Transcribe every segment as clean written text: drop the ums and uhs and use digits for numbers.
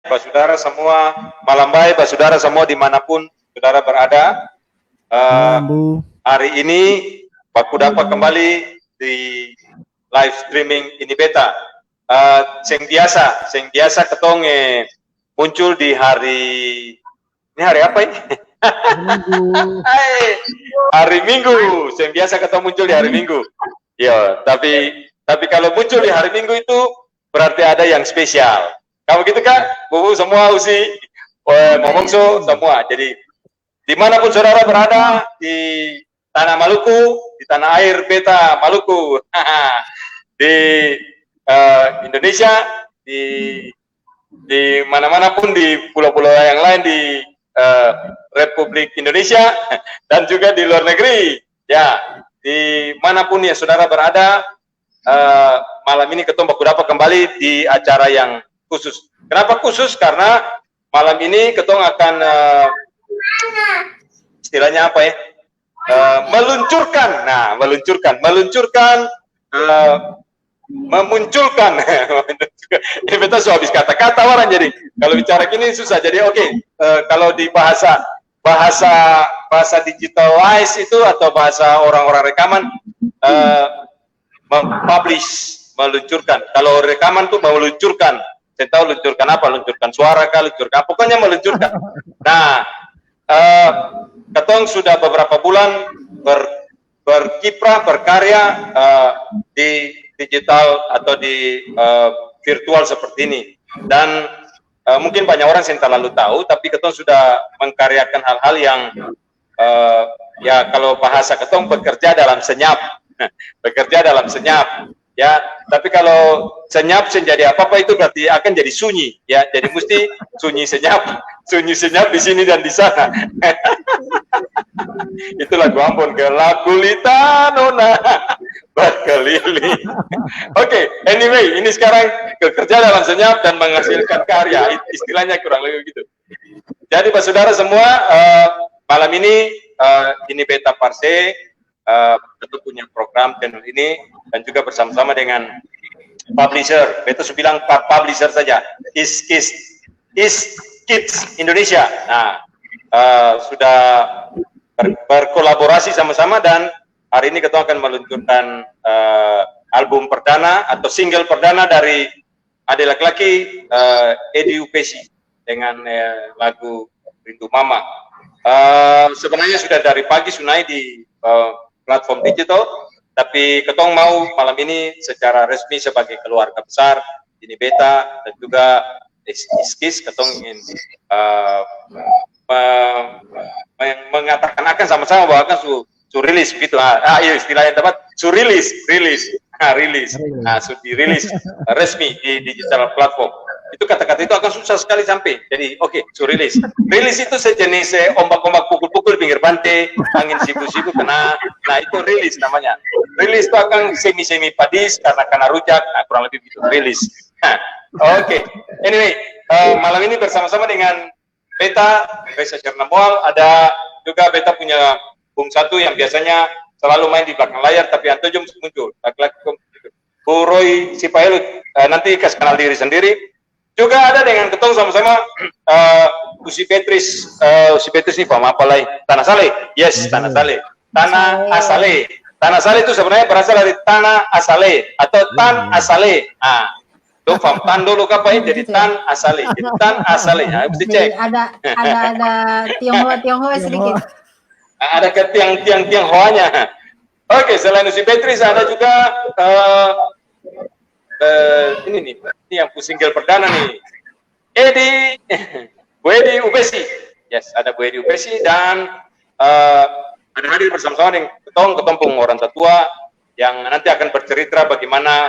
Saudara semua, malam baik, saudara semua dimanapun saudara berada. Hari ini aku dapat kembali di live streaming ini beta. Seng biasa ketong muncul di hari ini hari apa ini? Hari Minggu. Seng biasa ketong muncul di hari Minggu. Ya, tapi kalau muncul di hari Minggu itu berarti ada yang spesial. Kamu gitu kan, bubu semua usi, momongso semua. Jadi dimanapun saudara berada di tanah Maluku, di tanah air beta Maluku, di Indonesia, di mana-mana pun di pulau-pulau yang lain di Republik Indonesia dan juga di luar negeri, ya dimanapun ya saudara berada, malam ini ketemu baku dapat kembali di acara yang khusus. Kenapa khusus? Karena malam ini ketong akan istilahnya apa ya? Meluncurkan. Nah, memunculkan. Ini betul so habis kata-kata orang jadi. Kalau bicara gini susah. Jadi oke, kalau di bahasa digitalize itu atau bahasa orang-orang rekaman mempublish, meluncurkan. Kalau rekaman tuh meluncurkan. Saya tahu luncurkan apa, luncurkan suara kah, luncurkan apa, pokoknya meluncurkan. Nah, ketong sudah beberapa bulan berkiprah, berkarya di digital atau di virtual seperti ini. Dan mungkin banyak orang yang terlalu tahu, tapi ketong sudah mengkaryakan hal-hal yang ya kalau bahasa ketong bekerja dalam senyap, bekerja dalam senyap. Ya, tapi kalau senyap jadi apa-apa itu berarti akan jadi sunyi, ya. Jadi mesti sunyi senyap di sini dan di sana. Itu lagu Ambon, gelap gulita nona berkeliling. Oke, anyway, ini sekarang bekerja dalam senyap dan menghasilkan karya, istilahnya kurang lebih gitu. Jadi Pak Saudara semua, malam ini beta Parse tentu punya program channel ini dan juga bersama-sama dengan publisher. Beta sudah bilang publisher saja. Is Kids Indonesia. Nah, sudah berkolaborasi sama-sama dan hari ini kita akan meluncurkan album perdana atau single perdana dari adik laki-laki Edi Upesi dengan lagu Rindu Mama. Sebenarnya sudah dari pagi Sunai di platform digital, tapi ketong mau malam ini secara resmi sebagai keluarga besar ini beta dan juga Iskis ketong ingin mengatakan akan sama-sama bahwa akan su rilis begitu. Iya istilah yang tepat, su rilis. Dirilis resmi di digital platform. Itu kata-kata itu akan susah sekali sampai. Jadi oke, su rilis. Rilis itu sejenis ombak-ombak pukul-pukul pinggir pantai, angin siku-siku kena. Nah itu rilis namanya. Rilis itu akan semi-semi padis karena rujak. Nah, kurang lebih begitu rilis. Oke. Anyway, malam ini bersama-sama dengan beta Reza Cernamboal, ada juga beta punya Bung Satu yang biasanya selalu main di belakang layar, tapi antojum muncul. Laki-laki Bu Roy Sipaelut nanti kasih kenal diri sendiri. Juga ada dengan ketong sama-sama Usi Petris ini paham apa lagi? Tanah Saleh. Yes, Tanah Saleh. Tanah Asale. Tanah Saleh itu sebenarnya berasal dari Tanah Asale atau Tan Asale. Tuh paham tan dulu apa ya jadi Tan Asale. Jadi Tan Asale. Mesti cek. Ada Tionghoa sedikit. Ada ke tiang hoanya. Oke, selain Usi Petris ada juga ini yang single perdana nih, Bu Edi Upesi. Yes, ada Bu Edi Upesi dan ada hadir bersama-sama dengan ketong orang tua yang nanti akan bercerita bagaimana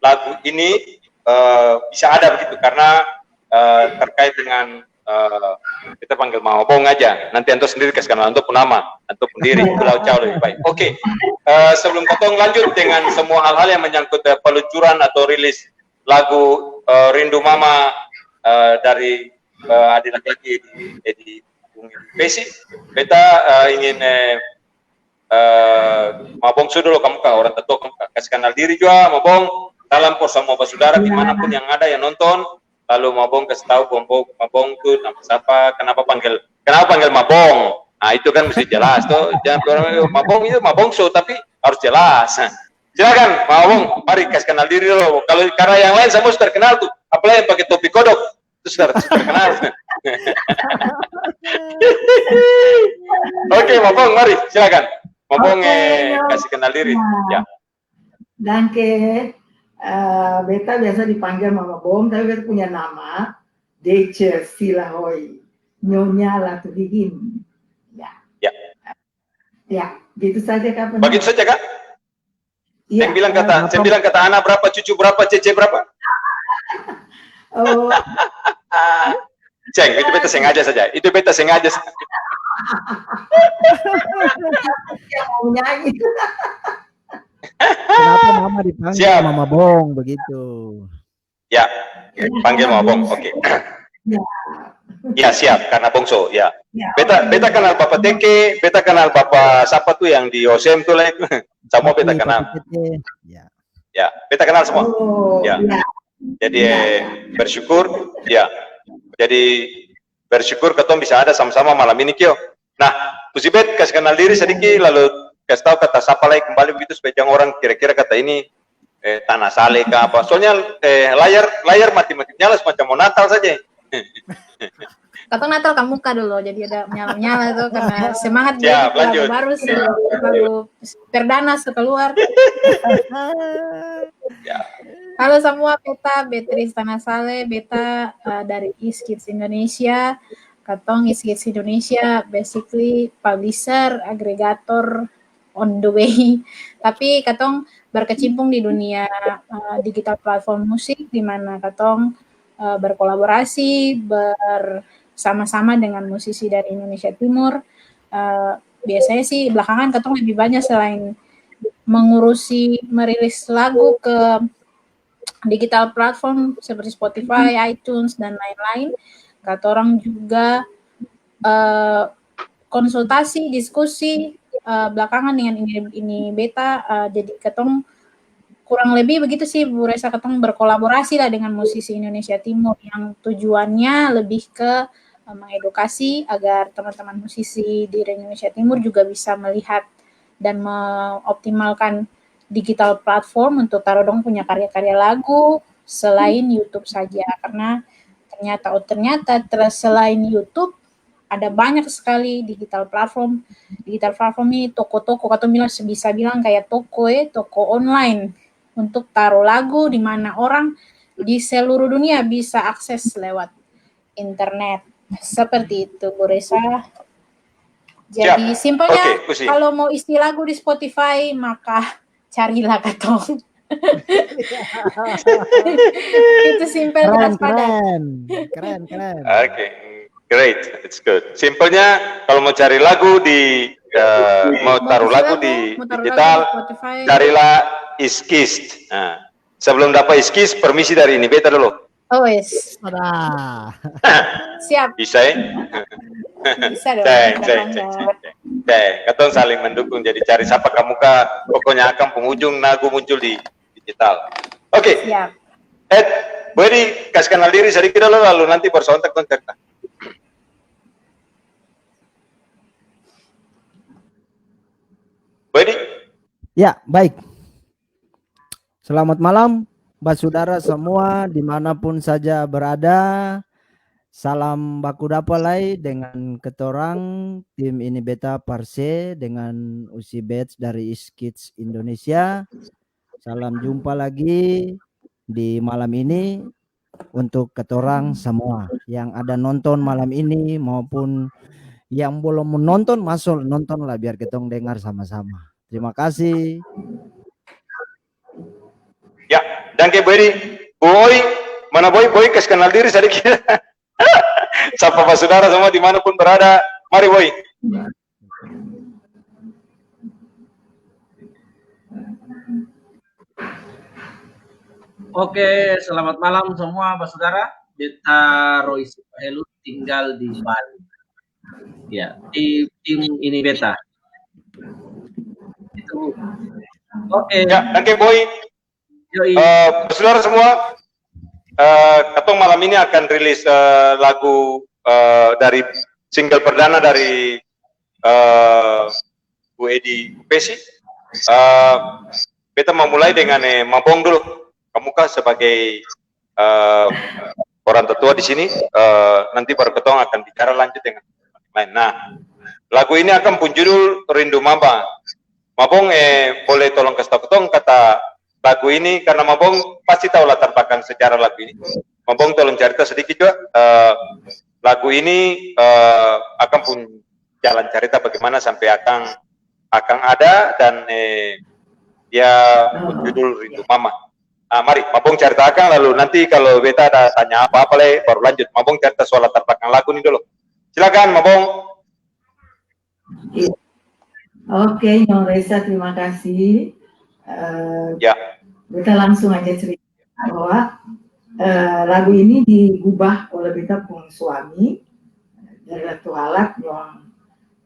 lagu ini bisa ada begitu karena terkait dengan kita panggil Mahobong aja. Nanti antum sendiri kasih kenal antum pun nama, antum pun diri, pulau jauh lebih baik. Oke. Sebelum ketong lanjut dengan semua hal-hal yang menyangkut peluncuran atau rilis lagu Rindu Mama dari adik laki-laki Edi Upesi, beta ingin Mabong dulu kamu orang tua kamu kasih kenal diri juga Mabong, salam por semua saudara dimanapun yang ada yang nonton. lalu Mabong kasih tahu Mabong tuh nama siapa, kenapa panggil Mabong. Nah itu kan mesti jelas tuh, jangan orang Mabong itu Mabongso, tapi harus jelas. Silakan Mabong, mari kasih kenal diri dulu. Kalau karena yang lain semua sudah terkenal tuh, apalagi yang pakai topi kodok itu sudah terkenal. Oke, Mabong, mari silakan. Mabong kasih kenal diri. Ya. Danke. Beta biasa dipanggil Mama Bom, tapi beta punya nama Deche Silahoy, Nyonya Latudihim. Ya. Ya. Ya, gitu saja Kak. Begitu saja Kak. Ya, saya bilang kata anak berapa, cucu berapa, cece berapa. Oh. Ceng, itu beta sengaja saja. Itu beta sengaja. Mau nyanyi. Kenapa Mama dipanggil Mama Bong begitu? Ya, panggil Mama Bong. Oke. Ya siap, karena Bongso. Ya. Beta kenal Bapak Teke, beta kenal Bapak siapa tuh yang di OSM tuh lah itu. Semua beta kenal. Ya, beta kenal semua. Ya. Jadi bersyukur. Ya. Jadi bersyukur ketemu bisa ada sama-sama malam ini Kyo. Nah, Pusibet kasih kenal diri sedikit lalu kasih tahu kata siapa lagi kembali begitu supaya jangan orang kira-kira kata ini tanah sale ke apa. Soalnya layar mati-mati nyala semacam mau Natal saja. Katong Natal kamu muka dulu, jadi ada nyala-nyala tuh karena semangat ya, lagu baru sih, lagu perdana keluar. Ya. Halo semua, beta Beatrice Tanah Sale, beta dari Iskids Indonesia. Katong Iskids Indonesia basically publisher, agregator on the way. Tapi katong berkecimpung di dunia digital platform musik di mana katong berkolaborasi bersama-sama dengan musisi dari Indonesia Timur. Biasanya sih belakangan katong lebih banyak selain mengurusi merilis lagu ke digital platform seperti Spotify, iTunes dan lain-lain. Katorang juga konsultasi, diskusi belakangan dengan ini beta. Jadi katong kurang lebih begitu sih Bu Resa, katong berkolaborasi lah dengan musisi Indonesia Timur yang tujuannya lebih ke mengedukasi agar teman-teman musisi di Indonesia Timur juga bisa melihat dan mengoptimalkan digital platform untuk taruh dong punya karya-karya lagu selain YouTube saja, karena ternyata selain YouTube ada banyak sekali digital platform ini toko-toko, katong bisa bilang kayak toko online untuk taruh lagu di mana orang di seluruh dunia bisa akses lewat internet. Seperti itu Bu Resa. Jadi simpelnya kalau mau isi lagu di Spotify maka carilah katong. Itu simpel jelas padat. Keren. Oke, great, it's good. Simpelnya kalau mau cari lagu di mau taruh lagu di digital, carilah Iskis. Nah, sebelum dapat Iskis, permisi dari ini beta dulu. Oh yes. Siap. Bisa ya? Bisa dong. Katong saling mendukung. Jadi cari siapa kamu kak. Pokoknya akan penghujung lagu muncul di digital. Oke. Siap. Bu Edi, kasih kenal diri sedikit dulu lalu nanti bersontak kontak. Bu Edi. Ya, baik. Selamat malam, saudara semua dimanapun saja berada. Salam baku dapalai dengan ketorang tim ini Beta Parse dengan Usi Bets dari Iskids Indonesia. Salam jumpa lagi di malam ini untuk ketorang semua yang ada nonton malam ini maupun yang belum menonton, masuk nonton lah biar ketong dengar sama-sama. Terima kasih. Ya, danke Bu Edi. Boy, mana Boy kasih kenal diri sedikit. Sapa Pak Saudara semua dimanapun berada. Mari Boy. Oke, selamat malam semua Pak Saudara. Beta Roy Helu tinggal di Bali. Ya, tim ini Beta. Itu. Oke. Ya, danke Boy. Saudara semua, Ketong malam ini akan rilis lagu dari single perdana dari Bu Edi Pesi. Kita memulai dengan Mabong dulu. Kamu kah sebagai orang tetua di sini, nanti baru ketong akan bicara lanjut dengan lain. Nah, lagu ini akan pun judul Rindu Mama. Mabong boleh tolong kasih tahu ketong kata lagu ini, karena Mabong pasti tahu latar belakang sejarah lagu ini. Mabong tolong cerita sedikit juga. Lagu ini akan pun jalan cerita bagaimana sampai akan ada, dan dia judul Rindu Mama. Mari Mabong ceritakan, lalu nanti kalau beta ada tanya apa-apa baru lanjut. Mabong cerita soal latar belakang lagu ini dulu. Silakan Mabong. Oke, Nyong Reza, terima kasih. Ya. Beta langsung aja cerita bahwa lagu ini digubah oleh beta pun suami dari Ratu Halak,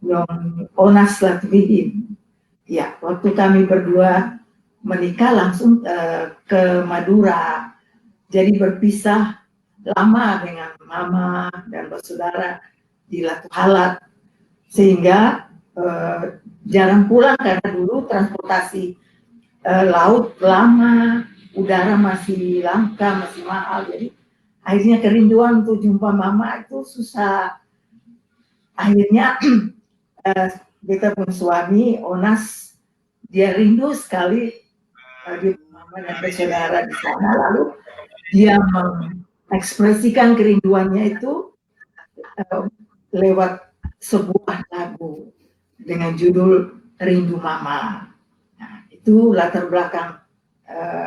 Nyong Onas Latvihin. Ya, waktu kami berdua menikah langsung ke Madura, jadi berpisah lama dengan mama dan bersaudara di Ratu Halak, sehingga jarang pulang karena dulu transportasi laut lama, udara masih langka, masih mahal, jadi akhirnya kerinduan untuk jumpa mama itu susah. Akhirnya beta pun suami Onas, dia rindu sekali di mama dan bersaudara di sana, lalu dia mengekspresikan kerinduannya itu lewat sebuah lagu dengan judul Rindu Mama. Nah, itu latar belakang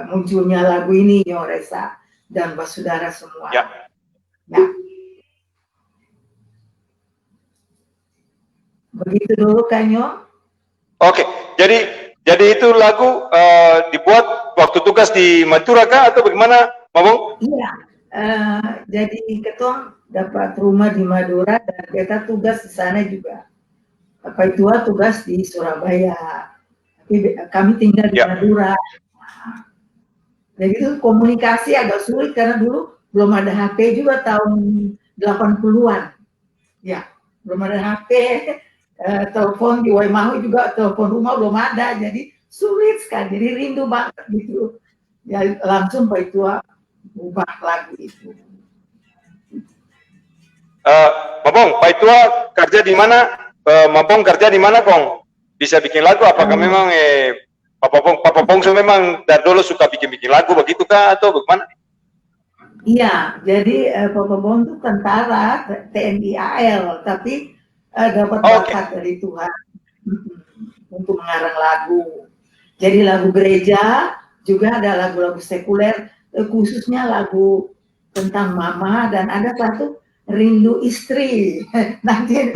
munculnya lagu ini, Nyong Reza dan saudara semua. Ya. Ya. Begitu dulu kan, Nyong? Oke, jadi itu lagu dibuat waktu tugas di Madura kah atau bagaimana, Mabong? Iya, jadi ketua dapat rumah di Madura dan kita tugas di sana juga. Pak Tua tugas di Surabaya, tapi kami tinggal di Madura. Jadi itu komunikasi agak sulit karena dulu belum ada HP juga tahun 80-an. Ya, belum ada HP, telepon di Waimahu juga, telepon rumah belum ada, jadi sulit sekali, jadi rindu banget gitu. Ya langsung Pak Tua ubah lagu itu. Mabong, Pak Tua kerja di mana? Mabong kerja di mana, Kong? Bisa bikin lagu? Apakah memang Papa Pongso memang dari dulu suka bikin lagu begitu kah atau bagaimana? Iya, jadi Papa Pongso itu tentara TNI AL, tapi dapat bakat dari Tuhan untuk mengarang lagu. Jadi lagu gereja juga ada lagu-lagu sekuler, khususnya lagu tentang mama, dan ada satu rindu istri. Nanti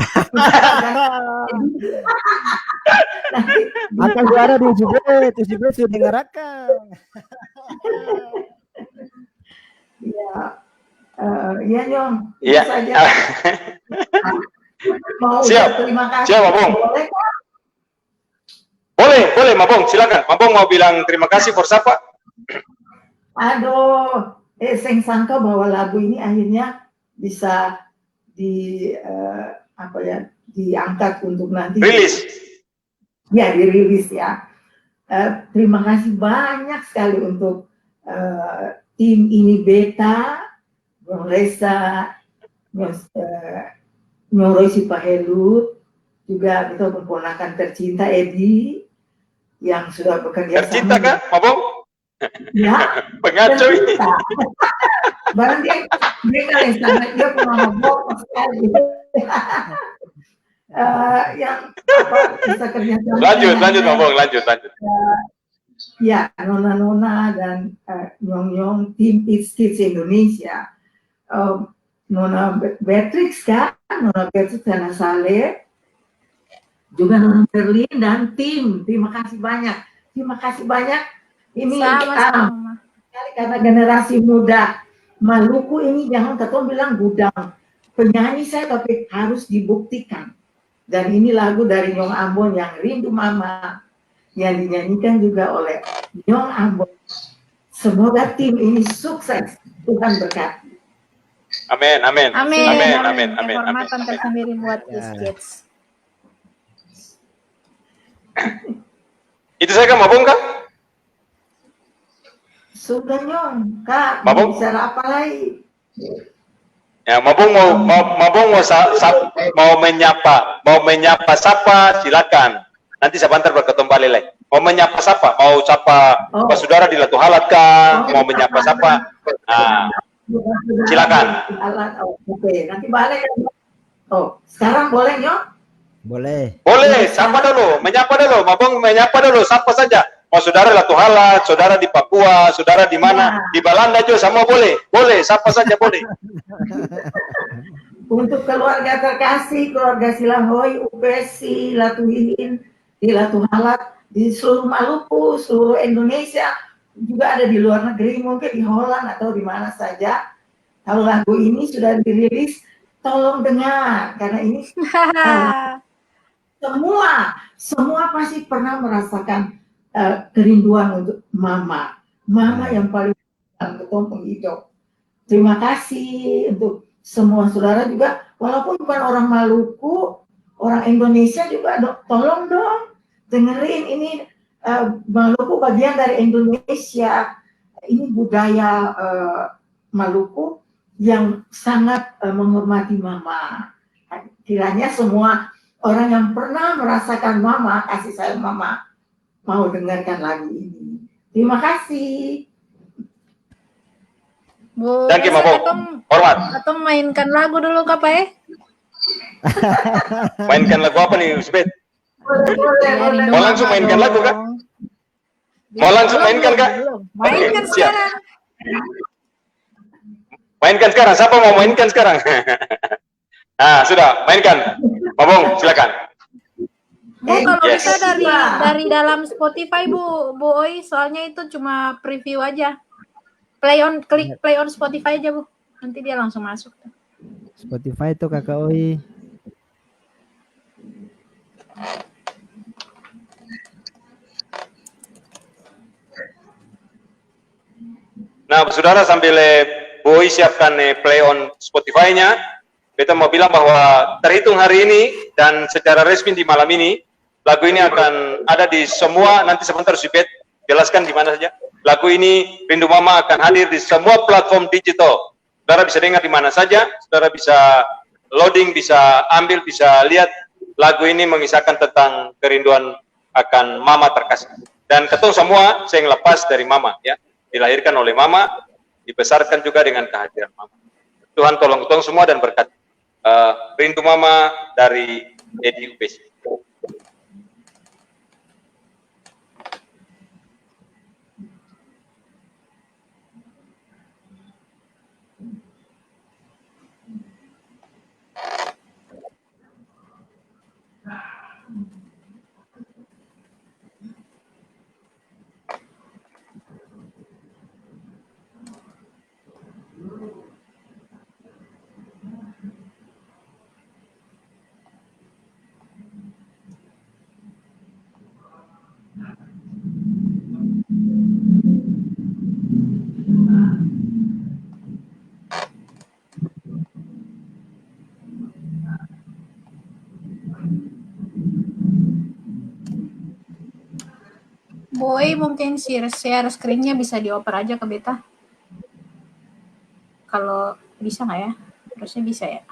akan suara di Ujibre sudah dengarkan. Iya, iya Nyong. Iya. Saja. Mau Siap. Terima kasih. Siap, Mabong. Boleh, Mabong, silakan. Mabong mau bilang terima kasih for siapa? Aduh, saya sangka bahwa lagu ini akhirnya bisa diangkat untuk nanti Rilis. Ya, dirilis ya. Terima kasih banyak sekali untuk tim ini Beta, Nyong Reza, Nyong Roisi Pahelut, juga kita memponakan tercinta Edi yang sudah bekerja tercinta sama. Kak, Mabong? Ya, pengaco ini. Barang dia kali sangat dia pengalaman sekali. Yang bisa kerja sama. Lanjut, Mabong, lanjut. Ya, Nona dan Nyong tim It's Kids Indonesia. Nona Beatrix kan, Nona Beatrix Sana Saleh, juga Nona Berlin dan tim. Terima kasih banyak. Ini Sama-sama. karena generasi muda Maluku ini jangan ketua bilang gudang penyanyi saya, tapi harus dibuktikan. Dan ini lagu dari Nyong Ambon yang Rindu Mama yang dinyanyikan juga oleh Nyong Ambon. Semoga tim ini sukses. Tuhan berkati. Amin, amin. Amin. Amin, amin, amin, Kehormatan amin. tersendiri buat Ya. Kids. Itu saya kan Mabung Kak? Sudah Nyon, Kak, Mabuk? mau bicara apa lagi? Ya, Mabung mau menyapa sapa, silakan. Nanti sebentar berketum balik lagi. Mau menyapa sapa, mau sapa Oh. Pak Saudara di Latu Halat kah? Mau menyapa sapa? Nah, silakan. Alat, oh, oke, nanti balik. Oh, sekarang boleh Nyon? Boleh. Boleh, sapa dulu, menyapa dulu, Mabung menyapa dulu, sapa saja. Mau saudara Latu Halat, saudara di Papua, saudara di mana, di Belanda juga semua boleh, sapa saja boleh. Untuk keluarga terkasih, keluarga Silahoi, UPSI, Latuhin, di Latu Halat, di seluruh Maluku, seluruh Indonesia, juga ada di luar negeri, mungkin di Holland atau di mana saja. Kalau lagu ini sudah dirilis, tolong dengar, karena ini semua pasti pernah merasakan kerinduan untuk mama yang paling ketemu hidup. Terima kasih untuk semua saudara juga, walaupun bukan orang Maluku, orang Indonesia juga, tolong dong dengerin ini. Maluku bagian dari Indonesia, ini budaya Maluku yang sangat menghormati mama. Kiranya semua orang yang pernah merasakan mama, kasih sayang mama, mau dengarkan lagu ini. Terima kasih. Bu, Thank you, Mabung. Hormat. Atau mainkan lagu dulu Kak Pak. Mainkan lagu apa nih, Usbet? Boleh. Mau langsung mainkan lagu, Kak? Mau langsung mainkan, Kak? Mainkan Oke, siap. sekarang. Mainkan sekarang, siapa mau mainkan sekarang? Nah, sudah, mainkan. Mabung, silakan. Bu, kalau Yes. bisa dari dalam Spotify Bu Oi, soalnya itu cuma preview aja. Klik play on Spotify aja Bu. Nanti dia langsung masuk. Spotify itu Kakak Oi. Nah, saudara sambil Bu Oi siapkan play on Spotify-nya, kita mau bilang bahwa terhitung hari ini dan secara resmi di malam ini, lagu ini akan ada di semua, nanti sebentar Sibet jelaskan di mana saja. Lagu ini, Rindu Mama, akan hadir di semua platform digital. Saudara bisa dengar di mana saja, saudara bisa loading, bisa ambil, bisa lihat. Lagu ini mengisahkan tentang kerinduan akan Mama terkasih. Dan ketong semua saya lepas dari Mama, ya. Dilahirkan oleh Mama, dibesarkan juga dengan kehadiran Mama. Tuhan tolong ketong semua dan berkati. Rindu Mama dari Edi UPSI. Boy, mungkin share screen-nya bisa dioper aja ke beta. Kalau bisa nggak ya? Harusnya bisa ya.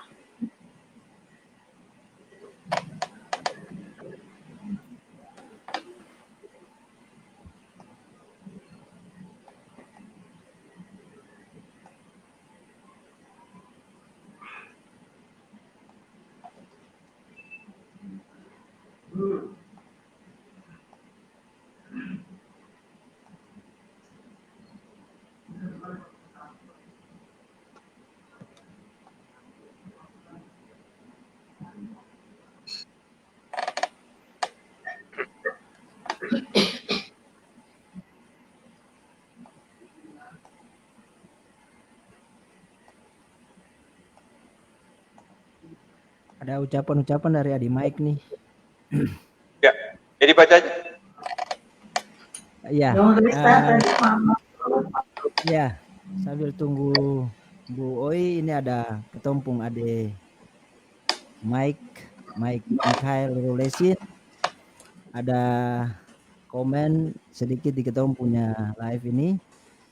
Ada ucapan-ucapan dari Adi Mike nih. Ya, jadi baca aja. Iya. Yang Rista tadi Mama. Ya, sambil tunggu Bu Oi, ini ada ketumpung Ade Mike Mikhail Rulesin. Ada komen sedikit di ketumpungnya live ini.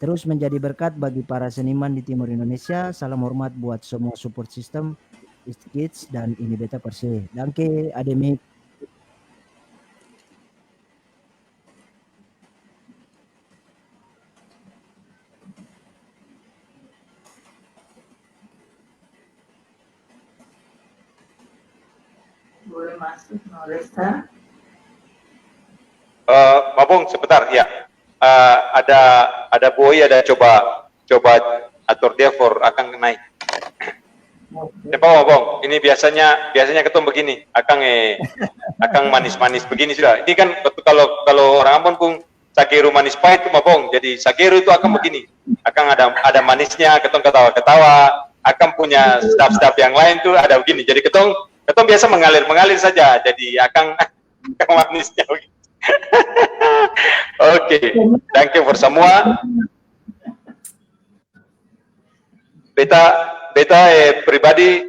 Terus menjadi berkat bagi para seniman di Timur Indonesia. Salam hormat buat semua support system, East Kids dan ini Beta Perse. Danke, Ade Mik. Boleh masuk, Noresta. Mabong sebentar ya. Ada boy, ada coba atur dia for akan naik. Siapa Mabong? Ini biasanya ketemu begini, akan manis-manis begini sudah. Ini kan kalau orang Ambon pun sakeru manis pahit itu Mabong. Jadi sakeru itu akan begini, akan ada manisnya, ketong ketawa-ketawa, akan punya staff yang lain tuh ada begini. Jadi ketong biasa mengalir saja. Jadi akan manisnya begini. Oke, thank you for semua. Beta pribadi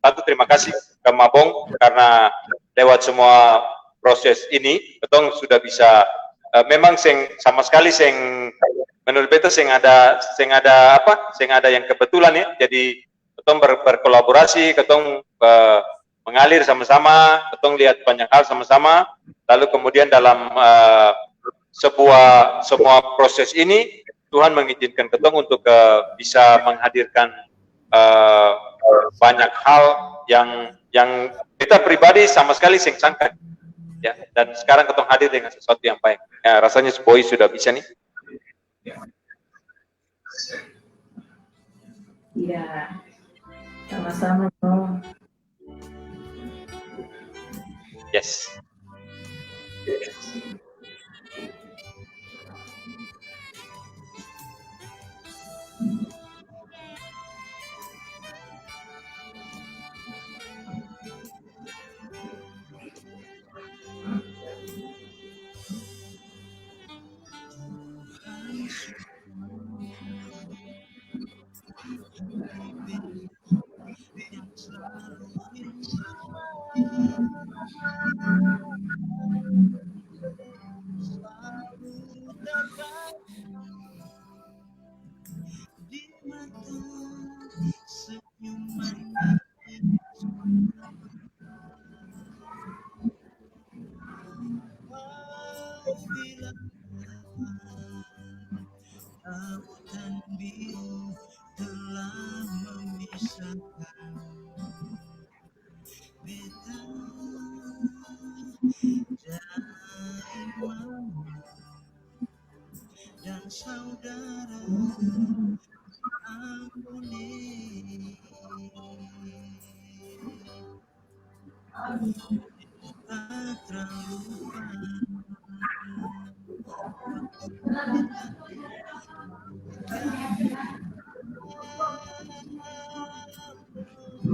satu terima kasih ke Mabong karena lewat semua proses ini, ketong sudah bisa memang sama sekali menurut beta ada yang kebetulan ya. Jadi ketong berkolaborasi, ketong mengalir sama-sama, ketong lihat banyak hal sama-sama. Lalu kemudian dalam semua proses ini Tuhan mengizinkan ketong untuk bisa menghadirkan banyak hal yang kita pribadi sama sekali sangka ya, dan sekarang ketong hadir dengan sesuatu yang baik. Ya, rasanya boy sudah bisa nih. Iya, sama-sama dong. Yes.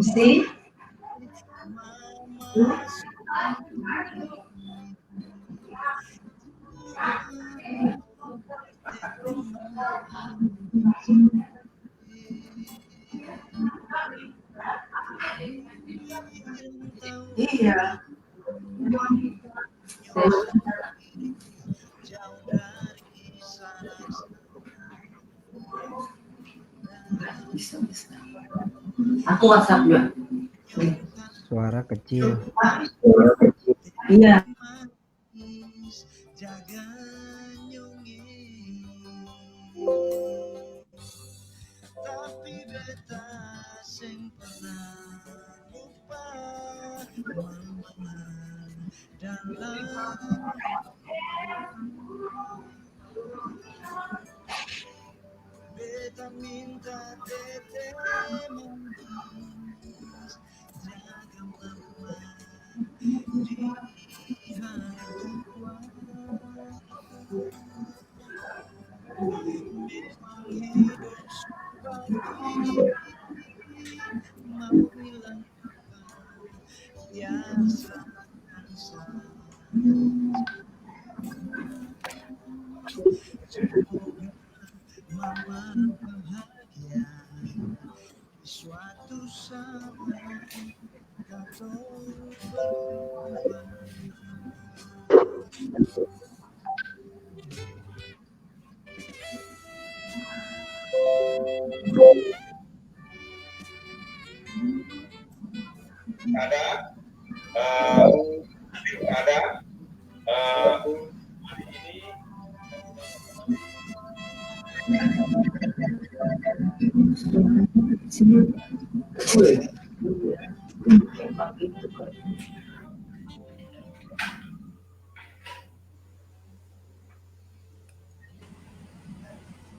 See? Iya. Aku WhatsApp ya. Suara kecil. Iya.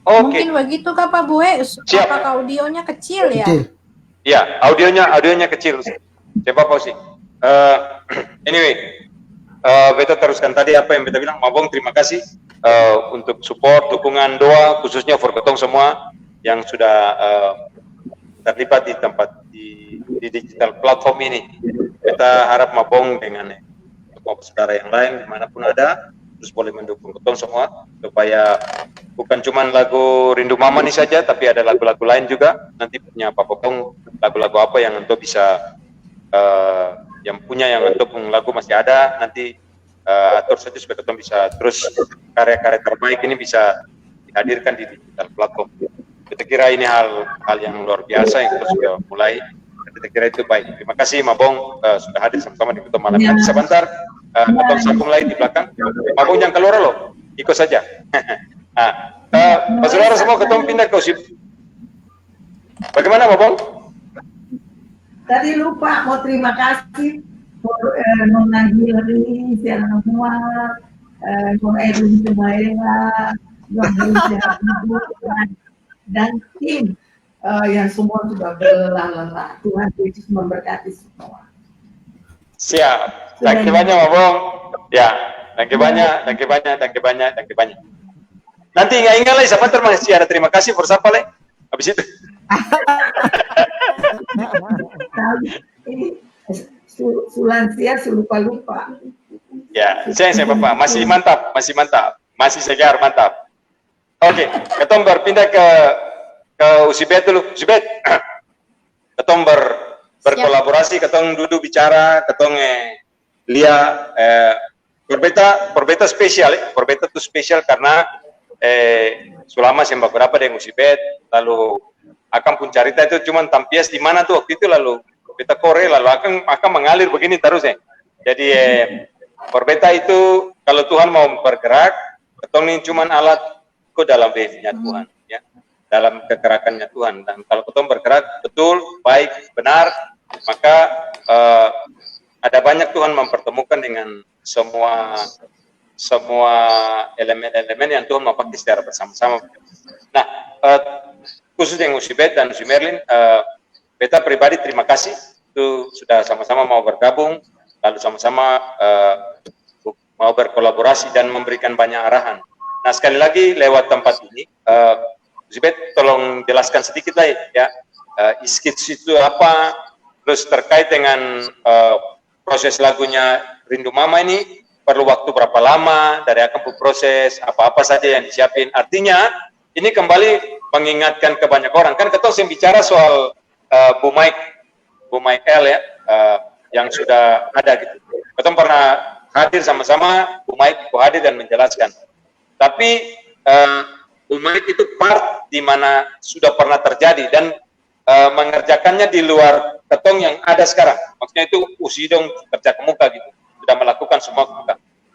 Oke. Mungkin begitu Kak Pak Bue, Siap. apakah audionya kecil ya? Kecil. Ya, audionya kecil. Coba pausi. Anyway, beta teruskan tadi apa yang beta bilang. Mabong terima kasih untuk support, dukungan, doa, khususnya for ketong semua yang sudah terlibat di tempat di digital platform ini. Beta harap Mabong dengan saudara yang lain dimanapun ada, terus boleh mendukung ketong semua supaya bukan cuma lagu Rindu Mama ini saja, tapi ada lagu-lagu lain juga. Nanti punya Pak Popong lagu-lagu apa yang untuk bisa yang punya yang untuk lagu masih ada, nanti atur saja supaya ketong bisa terus karya-karya terbaik ini bisa dihadirkan di digital platform. Kita kira ini hal yang luar biasa yang kita sudah mulai. Kita kira itu baik. Terima kasih Mabong sudah hadir sama-sama di ketong malam. Nanti sebentar ketong sambung lagi di belakang. Mabong jangan keluar loh, ikut saja. Pak saudara semua ketong pindah ke USIP. Bagaimana Mabong? Tadi lupa mau terima kasih Nona Hillary, Siana Muar, Nona Edwin Sumaira, dan tim yang semua sudah berlelah-lelah. Tuhan Yesus memberkati semua. Siap. Terima kasih banyak Mabong. Ya, terima kasih banyak. Nanti ingat lah, siapa masih ada terima kasih for siapa lah. Habis itu. Ini Sulansia lupa-lupa. Ya, saya Bapak masih mantap, masih segar, mantap. Oke, ketong berpindah ke Usibet dulu. Usibet, ketong berkolaborasi, ketong duduk bicara, ketong lihat perbeta spesial, perbeta itu spesial karena selama sembah berapa dengan Usibet, lalu akan pun cerita itu cuma tampias di mana tuh waktu itu, lalu kita kore, lalu akan mengalir begini terus ya. Jadi perbeta itu kalau Tuhan mau bergerak, ketong ini cuma alat kok dalam dirinya Tuhan, ya, dalam kegerakannya Tuhan. Dan kalau ketong bergerak betul, baik, benar, maka ada banyak Tuhan mempertemukan dengan semua elemen-elemen yang Tuhan mau pakai secara bersama-sama. Nah, khusus yang Usibet dan Merlin, beta pribadi terima kasih itu sudah sama-sama mau bergabung, lalu sama-sama mau berkolaborasi dan memberikan banyak arahan. Nah, sekali lagi lewat tempat ini, Usibet tolong jelaskan sedikit lah ya, skits itu apa, terus terkait dengan proses lagunya Rindu Mama ini perlu waktu berapa lama, dari akan proses apa-apa saja yang disiapin. Artinya ini kembali mengingatkan ke banyak orang, kan kita sering bicara soal Bu Mike L ya, yang sudah ada gitu. Kita pernah hadir sama-sama, Bu Mike hadir dan menjelaskan. Tapi Bu Mike itu part di mana sudah pernah terjadi dan mengerjakannya di luar ketong yang ada sekarang. Maksudnya itu Usidong kerja ke muka gitu, sudah melakukan semua ke muka.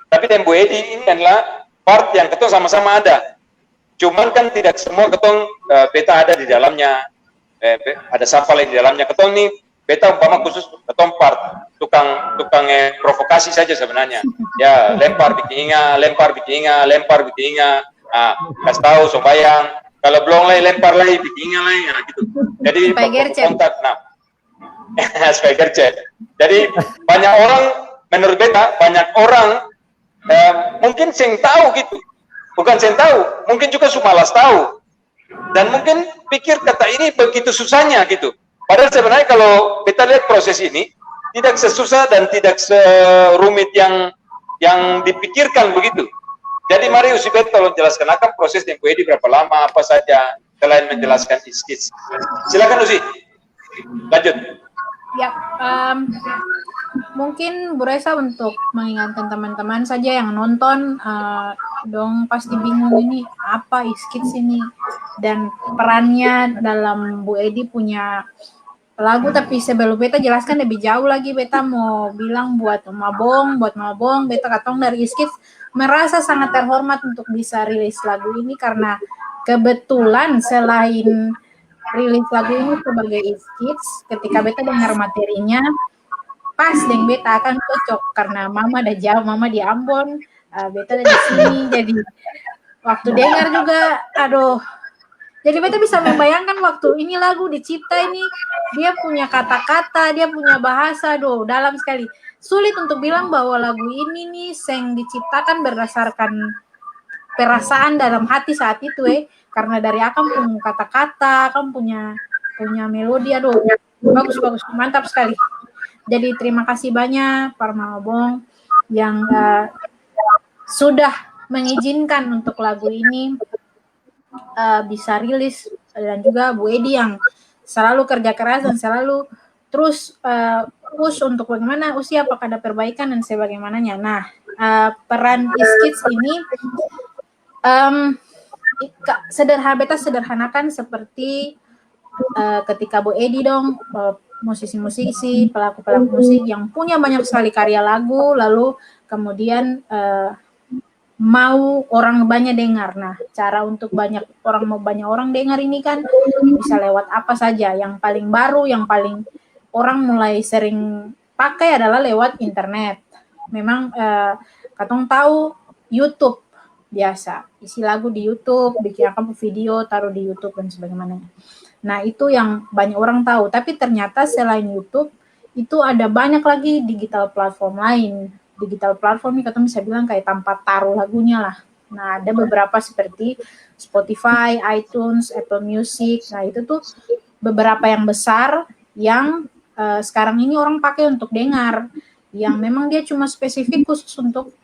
Tapi dan Bu Edi ini adalah part yang ketong sama-sama ada. Cuman kan tidak semua ketong beta ada di dalamnya, ada sapal di dalamnya. Ketong ini beta umpama khusus ketong part tukang provokasi saja sebenarnya. Ya lempar bikin inga, kasih tahu sombayang. Kalau belum lempar lagi bikin inga lagi, nah, gitu. Jadi kontak, nah, supaya gercet. Jadi banyak orang, menurut beta banyak orang mungkin sing tahu gitu. Bukan saya tahu, mungkin juga malas tahu. Dan mungkin pikir kata ini begitu susahnya gitu. Padahal sebenarnya kalau kita lihat proses ini, tidak sesusah dan tidak serumit yang dipikirkan begitu. Jadi mari Usibet tolong jelaskan akan proses yang Edi berapa lama, apa saja, selain menjelaskan skits. Silakan Usi, lanjut. Ya, mungkin Bu Resa untuk mengingatkan teman-teman saja yang nonton, dong pasti bingung ini apa Iskits ini, dan perannya dalam Bu Edi punya lagu. Tapi sebelum beta jelaskan lebih jauh lagi, beta mau bilang buat Mabong, beta katong dari Iskits merasa sangat terhormat untuk bisa rilis lagu ini, karena kebetulan selain rilis lagu ini sebagai Iskits, ketika beta dengar materinya pas dengan beta akan cocok, karena mama ada jauh, mama di Ambon, beta ada di sini, jadi waktu dengar juga, aduh, jadi beta bisa membayangkan waktu ini lagu dicipta ini, dia punya kata-kata, dia punya bahasa, aduh, dalam sekali. Sulit untuk bilang bahwa lagu ini nih yang diciptakan berdasarkan perasaan dalam hati saat itu, karena dari akan punya kata-kata, akan punya melodi, aduh, bagus, mantap sekali. Jadi terima kasih banyak Pak Mabong yang sudah mengizinkan untuk lagu ini bisa rilis, dan juga Bu Edi yang selalu kerja keras dan selalu terus push untuk bagaimana usia apakah ada perbaikan dan sebagaimananya. Nah, peran Iskits ini beta sederhanakan seperti ketika Bu Edi dong, musisi-musisi, pelaku-pelaku musik yang punya banyak sekali karya lagu, lalu kemudian mau orang banyak dengar. Nah, cara untuk banyak orang dengar ini kan bisa lewat apa saja. Yang paling baru, yang paling orang mulai sering pakai adalah lewat internet. Memang katong tahu YouTube biasa, isi lagu di YouTube, bikin video, taruh di YouTube dan sebagaimana. Nah, itu yang banyak orang tahu. Tapi ternyata selain YouTube, itu ada banyak lagi digital platform lain. Digital platform ini kita bisa bilang kayak tempat taruh lagunya lah. Nah, ada beberapa seperti Spotify, iTunes, Apple Music. Nah, itu tuh beberapa yang besar yang sekarang ini orang pakai untuk dengar. Yang memang dia cuma spesifik khusus untuk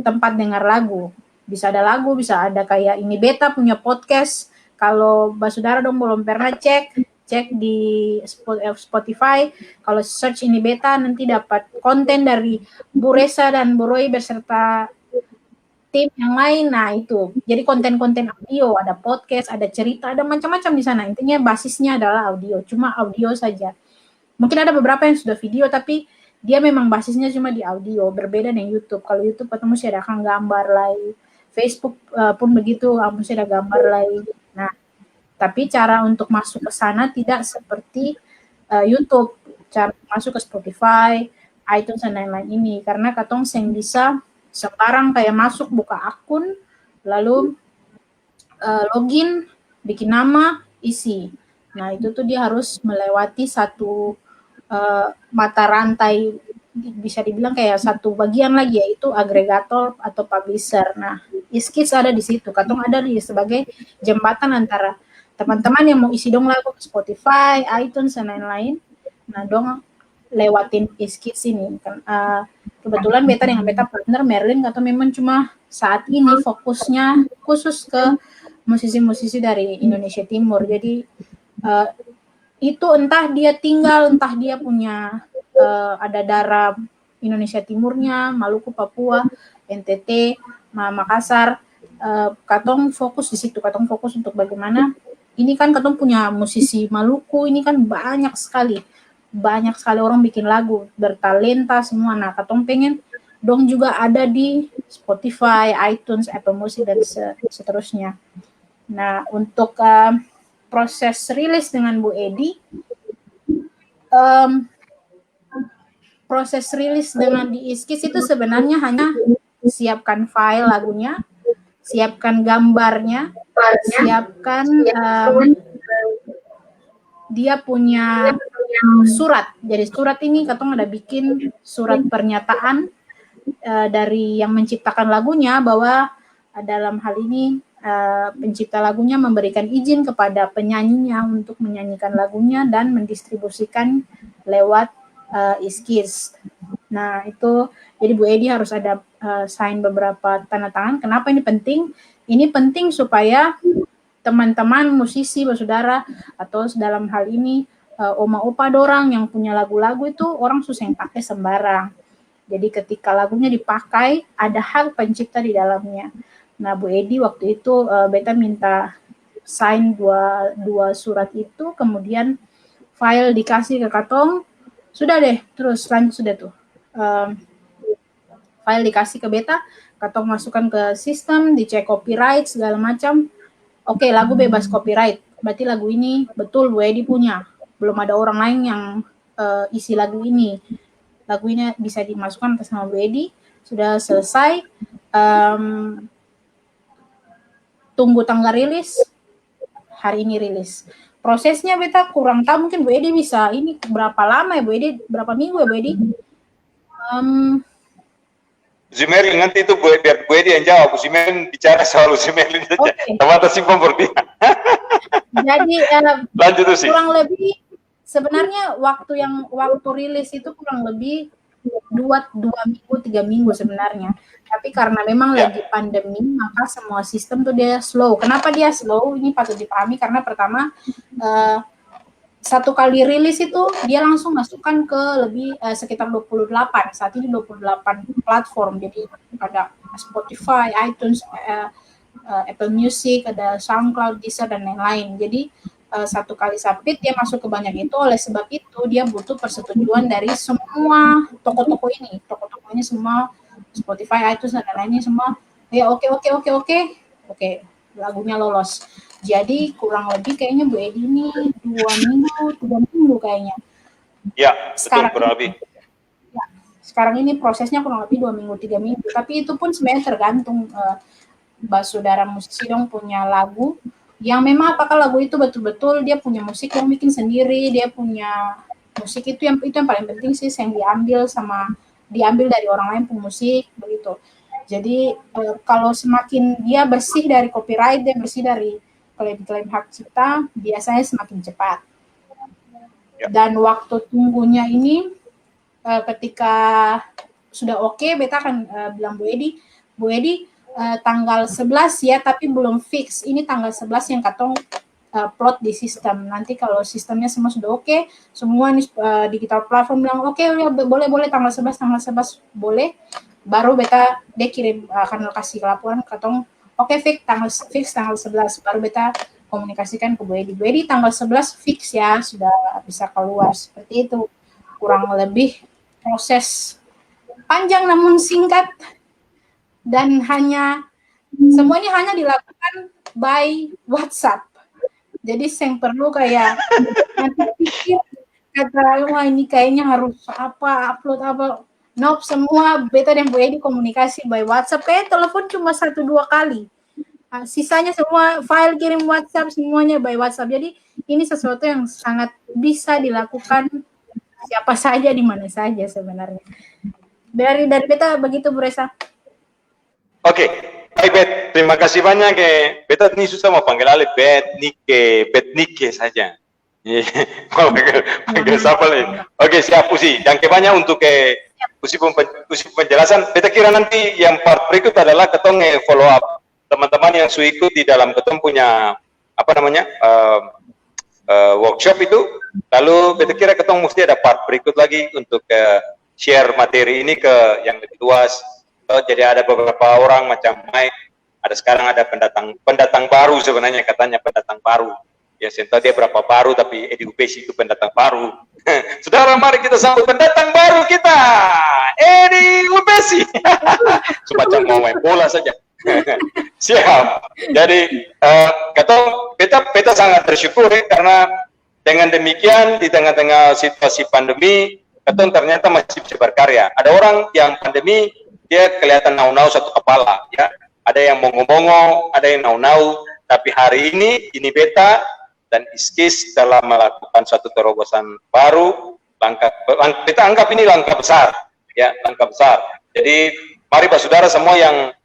tempat dengar lagu. Bisa ada lagu, bisa ada kayak ini beta punya podcast. Kalau Basudara dong belum pernah cek di Spotify, kalau search ini beta nanti dapat konten dari Bu Resa dan Bu Roy beserta tim yang lain. Nah, itu jadi konten-konten audio, ada podcast, ada cerita, ada macam-macam di sana. Intinya basisnya adalah audio, cuma audio saja. Mungkin ada beberapa yang sudah video, tapi dia memang basisnya cuma di audio, berbeda dengan YouTube. Kalau YouTube ketemu sih ada gambar live, Facebook pun begitu, mesti ada gambar live. Nah, tapi cara untuk masuk ke sana tidak seperti YouTube, cara masuk ke Spotify, iTunes dan lain-lain ini, karena katong seng bisa sembarang kayak masuk buka akun, lalu login, bikin nama, isi. Nah, itu tuh dia harus melewati satu mata rantai, bisa dibilang kayak satu bagian lagi, yaitu agregator atau publisher. Nah, Iskits ada di situ, katong ada di sebagai jembatan antara teman-teman yang mau isi dong lagu ke Spotify, iTunes dan lain-lain. Nah, dong lewatin Iskits ini. Kebetulan beta dengan beta partner Merlin atau memang cuma saat ini fokusnya khusus ke musisi-musisi dari Indonesia Timur. Jadi itu entah dia tinggal, entah dia punya ada darah Indonesia Timurnya, Maluku, Papua, NTT, Makassar, katong fokus di situ, katong fokus untuk bagaimana, ini kan katong punya musisi Maluku, ini kan banyak sekali orang bikin lagu, bertalenta semua. Nah, katong pengen dong juga ada di Spotify, iTunes, Apple Music, dan seterusnya. Nah, untuk proses rilis dengan Bu Edi, proses rilis dengan di Iskits itu sebenarnya hanya siapkan file lagunya, siapkan gambarnya, siapkan dia punya surat. Jadi surat ini katong ada bikin surat pernyataan dari yang menciptakan lagunya bahwa dalam hal ini pencipta lagunya memberikan izin kepada penyanyinya untuk menyanyikan lagunya dan mendistribusikan lewat Iskits. Nah, itu jadi Bu Edi harus ada sign beberapa tanda tangan. Kenapa ini penting? Ini penting supaya teman-teman musisi, saudara, atau dalam hal ini oma opa dorang yang punya lagu-lagu itu orang susah yang pakai sembarang. Jadi ketika lagunya dipakai ada hak pencipta di dalamnya. Nah Bu Edi waktu itu beta minta sign dua surat itu, kemudian file dikasih ke katong, sudah deh, terus lanjut sudah tuh. File dikasih ke beta, katong masukkan ke sistem, dicek copyright segala macam. Oke, lagu bebas copyright. Berarti lagu ini betul Bu Edi punya. Belum ada orang lain yang isi lagu ini. Lagu ini bisa dimasukkan atas nama Bu Edi. Sudah selesai. Tunggu tanggal rilis. Hari ini rilis. Prosesnya beta kurang tahu, mungkin Bu Edi bisa. Ini berapa lama ya Bu Edi? Berapa minggu ya Bu Edi? Zimerlin nanti itu biar Bu Edi yang jawab. Zimerlin bicara soal Zimerlin saja. Sama atas simpang berdiri. Jadi lanjut sih. Kurang lebih sebenarnya waktu rilis itu kurang lebih 2 minggu 3 minggu sebenarnya. Tapi karena memang lagi pandemi, maka semua sistem tuh dia slow. Kenapa dia slow? Ini patut dipahami karena pertama satu kali rilis itu dia langsung masukkan ke lebih sekitar 28. Saat ini 28 platform. Jadi ada Spotify, iTunes, Apple Music, ada SoundCloud, Deezer dan lain-lain. Jadi satu kali submit dia masuk ke banyak itu. Oleh sebab itu dia butuh persetujuan dari semua toko-toko ini. Toko-toko ini semua Spotify, iTunes dan lainnya semua. Ya oke, lagunya lolos. Jadi kurang lebih kayaknya Bu Edi ini 2 minggu, 3 minggu kayaknya. Ya, sekarang betul kurang lebih. Ya, sekarang ini prosesnya kurang lebih 2 minggu, 3 minggu. Tapi itu pun sebenarnya tergantung saudara musisi dong punya lagu yang memang apakah lagu itu betul-betul dia punya musik yang bikin sendiri, dia punya musik itu yang paling penting sih yang diambil dari orang lain pemusik begitu. Jadi kalau semakin dia bersih dari copyright, dia bersih dari klaim-klaim hak cipta, biasanya semakin cepat. Dan waktu tunggunya ini ketika sudah oke, beta akan bilang Bu Edi tanggal 11 ya, tapi belum fix. Ini tanggal 11 yang katong plot di sistem. Nanti kalau sistemnya semua sudah oke, semua nih digital platform bilang oke, boleh tanggal 11 boleh. Baru beta dia kirim akan kasih laporan katong oke fix tanggal 11. Baru beta komunikasikan ke Bu Edi tanggal 11 fix ya, sudah bisa keluar. Seperti itu. Kurang lebih proses panjang namun singkat. Dan semuanya hanya dilakukan by WhatsApp. Jadi yang perlu kayak nanti pikir kata wah ini kayaknya harus upload apa. Nope, semua beta dan Bu Edi komunikasi by WhatsApp. Kayak telepon cuma 1-2 kali. Sisanya semua file kirim WhatsApp, semuanya by WhatsApp. Jadi ini sesuatu yang sangat bisa dilakukan siapa saja di mana saja sebenarnya. Dari beta begitu Bu Resa. Oke, baik Bet, terima kasih banyak. Beta ini susah mau panggil alih Bet Nike saja. Mau panggil siapa lagi? Oke, siap Usi. Yang banyak untuk Usi penjelasan. Beta kira nanti yang part berikut adalah ketong follow up teman-teman yang sudah ikut di dalam ketong punya workshop itu. Lalu beta kira ketong mesti ada part berikut lagi untuk share materi ini ke yang lebih luas. Jadi ada beberapa orang macam Mike, sekarang ada pendatang baru sebenarnya katanya pendatang baru. Ya saya tahu dia berapa baru tapi Edi Upesi itu pendatang baru. Saudara mari kita sambut pendatang baru kita, Edi Upesi. Semacam mau main bola saja. Siap. Jadi beta sangat bersyukur karena dengan demikian di tengah-tengah situasi pandemi, ketong ternyata masih bisa berkarya. Ada orang yang pandemi dia kelihatan nau-nau satu kepala, ya. Ada yang mongo-mongo, ada yang nau-nau. Tapi hari ini beta dan Iskis telah melakukan suatu terobosan baru. Kita anggap ini langkah besar, ya, langkah besar. Jadi mari saudara semua yang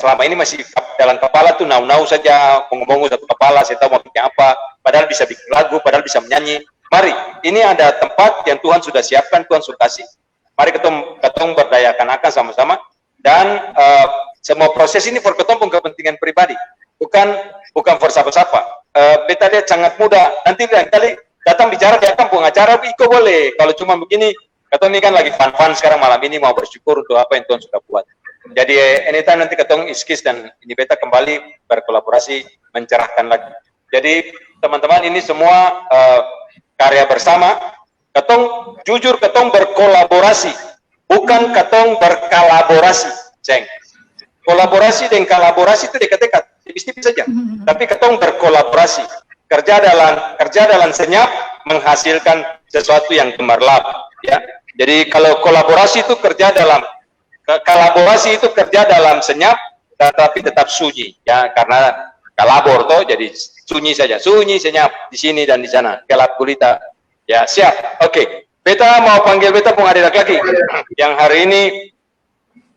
selama ini masih dalam kepala tuh nau-nau saja, mongo-mongo satu kepala, saya tahu mau bikin apa. Padahal bisa bikin lagu, padahal bisa menyanyi. Mari, ini ada tempat yang Tuhan sudah siapkan, Tuhan sudah kasih. Mari ketong berdayakan akan sama-sama dan semua proses ini for ketong pun kepentingan pribadi, bukan for siapa-siapa. Beta lihat sangat mudah. Nanti lain kali datang bicara di akang pengacara, Iko boleh. Kalau cuma begini, katong ini kan lagi fun-fun sekarang malam ini mau bersyukur untuk apa yang Tuhan sudah buat. Jadi anytime nanti katong Iskis dan ini beta kembali berkolaborasi mencerahkan lagi. Jadi teman-teman ini semua karya bersama. Katong jujur katong berkolaborasi, bukan katong berkolaborasi, ceng. Kolaborasi dan kolaborasi itu dekat-dekat, tipis-tipis saja. Tapi katong berkolaborasi, kerja dalam senyap menghasilkan sesuatu yang gemerlap, ya. Jadi kalau kolaborasi itu kerja dalam senyap, tetapi tetap sunyi, ya, karena kolabor toh, jadi sunyi saja, sunyi senyap di sini dan di sana, gelap gulita. Ya, siap. Oke. Beta mau panggil beta pengadil lagi yang hari ini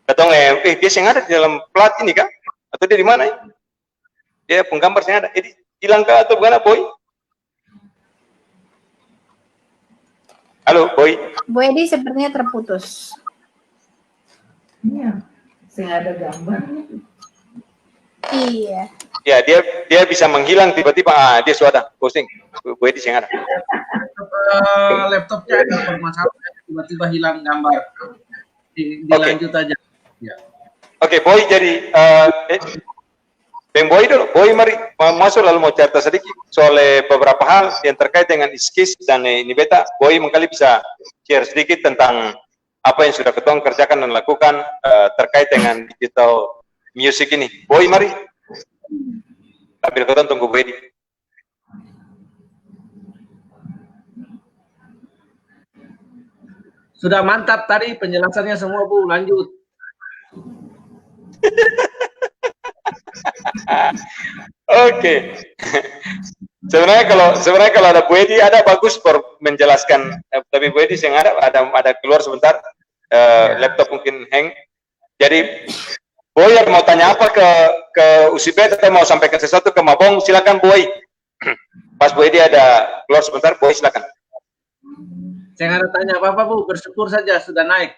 katong dia yang ada di dalam plat ini kah? Atau dia di mana ya? Dia penggambar yang ada. Hilang kah atau bukan, Boy? Halo, Boy. Boy Edi sepertinya terputus. Iya, saya ada gambar. Iya. Ya, dia bisa menghilang tiba-tiba. Dia sudah posting. Boy Edi yang ada. Laptopnya ada bermasalah, tiba-tiba hilang gambar. Dilanjut aja. Ya. Oke, Boy, jadi Boy dulu. Boy, mari masuk lalu mau cerita sedikit soal beberapa hal yang terkait dengan Iskis dan ini beta. Boy mungkin bisa share sedikit tentang apa yang sudah ketong kerjakan dan lakukan terkait dengan digital music ini. Boy, mari. Sambil ketong tunggu Boy Edi. Sudah mantap tadi penjelasannya semua, Bu. Lanjut. Oke. Sebenarnya kalau ada Bu Edi ada bagus for menjelaskan, tapi Bu Edi yang ada keluar sebentar, laptop mungkin hang. Jadi Boy mau tanya apa ke UCB atau mau sampaikan sesuatu ke Mabong, silakan Boy. Pas Bu Edi ada keluar sebentar, Boy silakan. Saya nggak ada tanya apa-apa, Bu. Bersyukur saja sudah naik.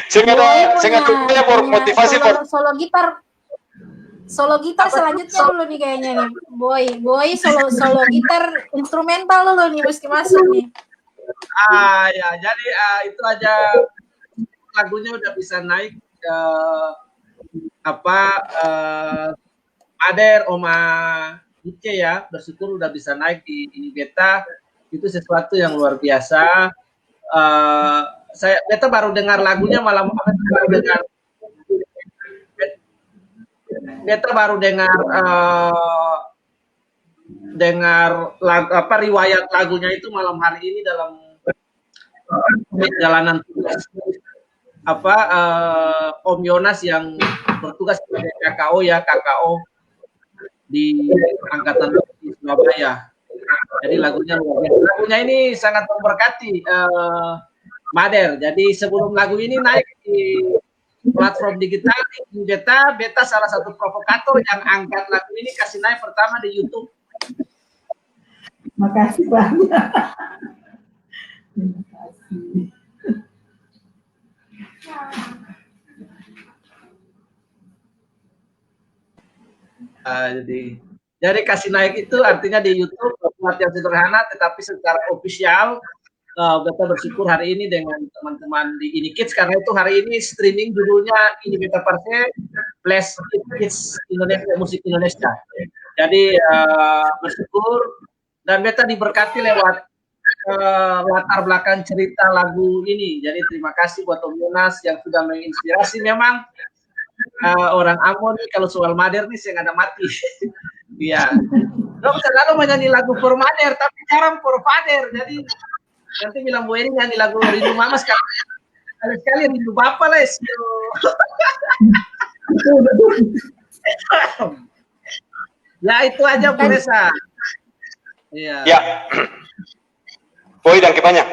Saya nggak punya motivasi solo gitar selanjutnya dulu nih kayaknya nih. Boy solo gitar instrumental dulu nih mesti masuk nih. Ya, jadi itu aja lagunya udah bisa naik Mader Oma Ice ya, bersyukur udah bisa naik di beta, itu sesuatu yang luar biasa. Beta baru dengar lagunya malam beta baru dengar riwayat lagunya itu malam hari ini dalam perjalanan tugas Om Yonas yang bertugas sebagai KKO di Angkatan di Surabaya. Jadi lagunya luar biasa. Lagunya ini sangat memberkati Mader. Jadi sebelum lagu ini naik di platform digital di beta salah satu provokator yang angkat lagu ini kasih naik pertama di YouTube. Makasih banyak. Terima kasih. Jadi kasih naik itu artinya di YouTube buat yang sederhana, tetapi secara official beta bersyukur hari ini dengan teman-teman di Ini Kids, karena itu hari ini streaming judulnya Ini Beta Parse Bless Kids Indonesia, musik Indonesia. Jadi bersyukur dan beta diberkati lewat latar belakang cerita lagu ini. Jadi terima kasih buat Om Yonas yang sudah menginspirasi. Memang orang Ambon kalau soal Mader nih saya nggak ada mati. Iya. Dok selalu menyanyi lagu for Mader tapi jarang for Father. Jadi nanti bilang Bu Eri nyanyi lagu Rindu Mama sekali Rindu Bapak les. Ya itu aja Bu Resa. Iya. Ya. Boy dan Kipanya.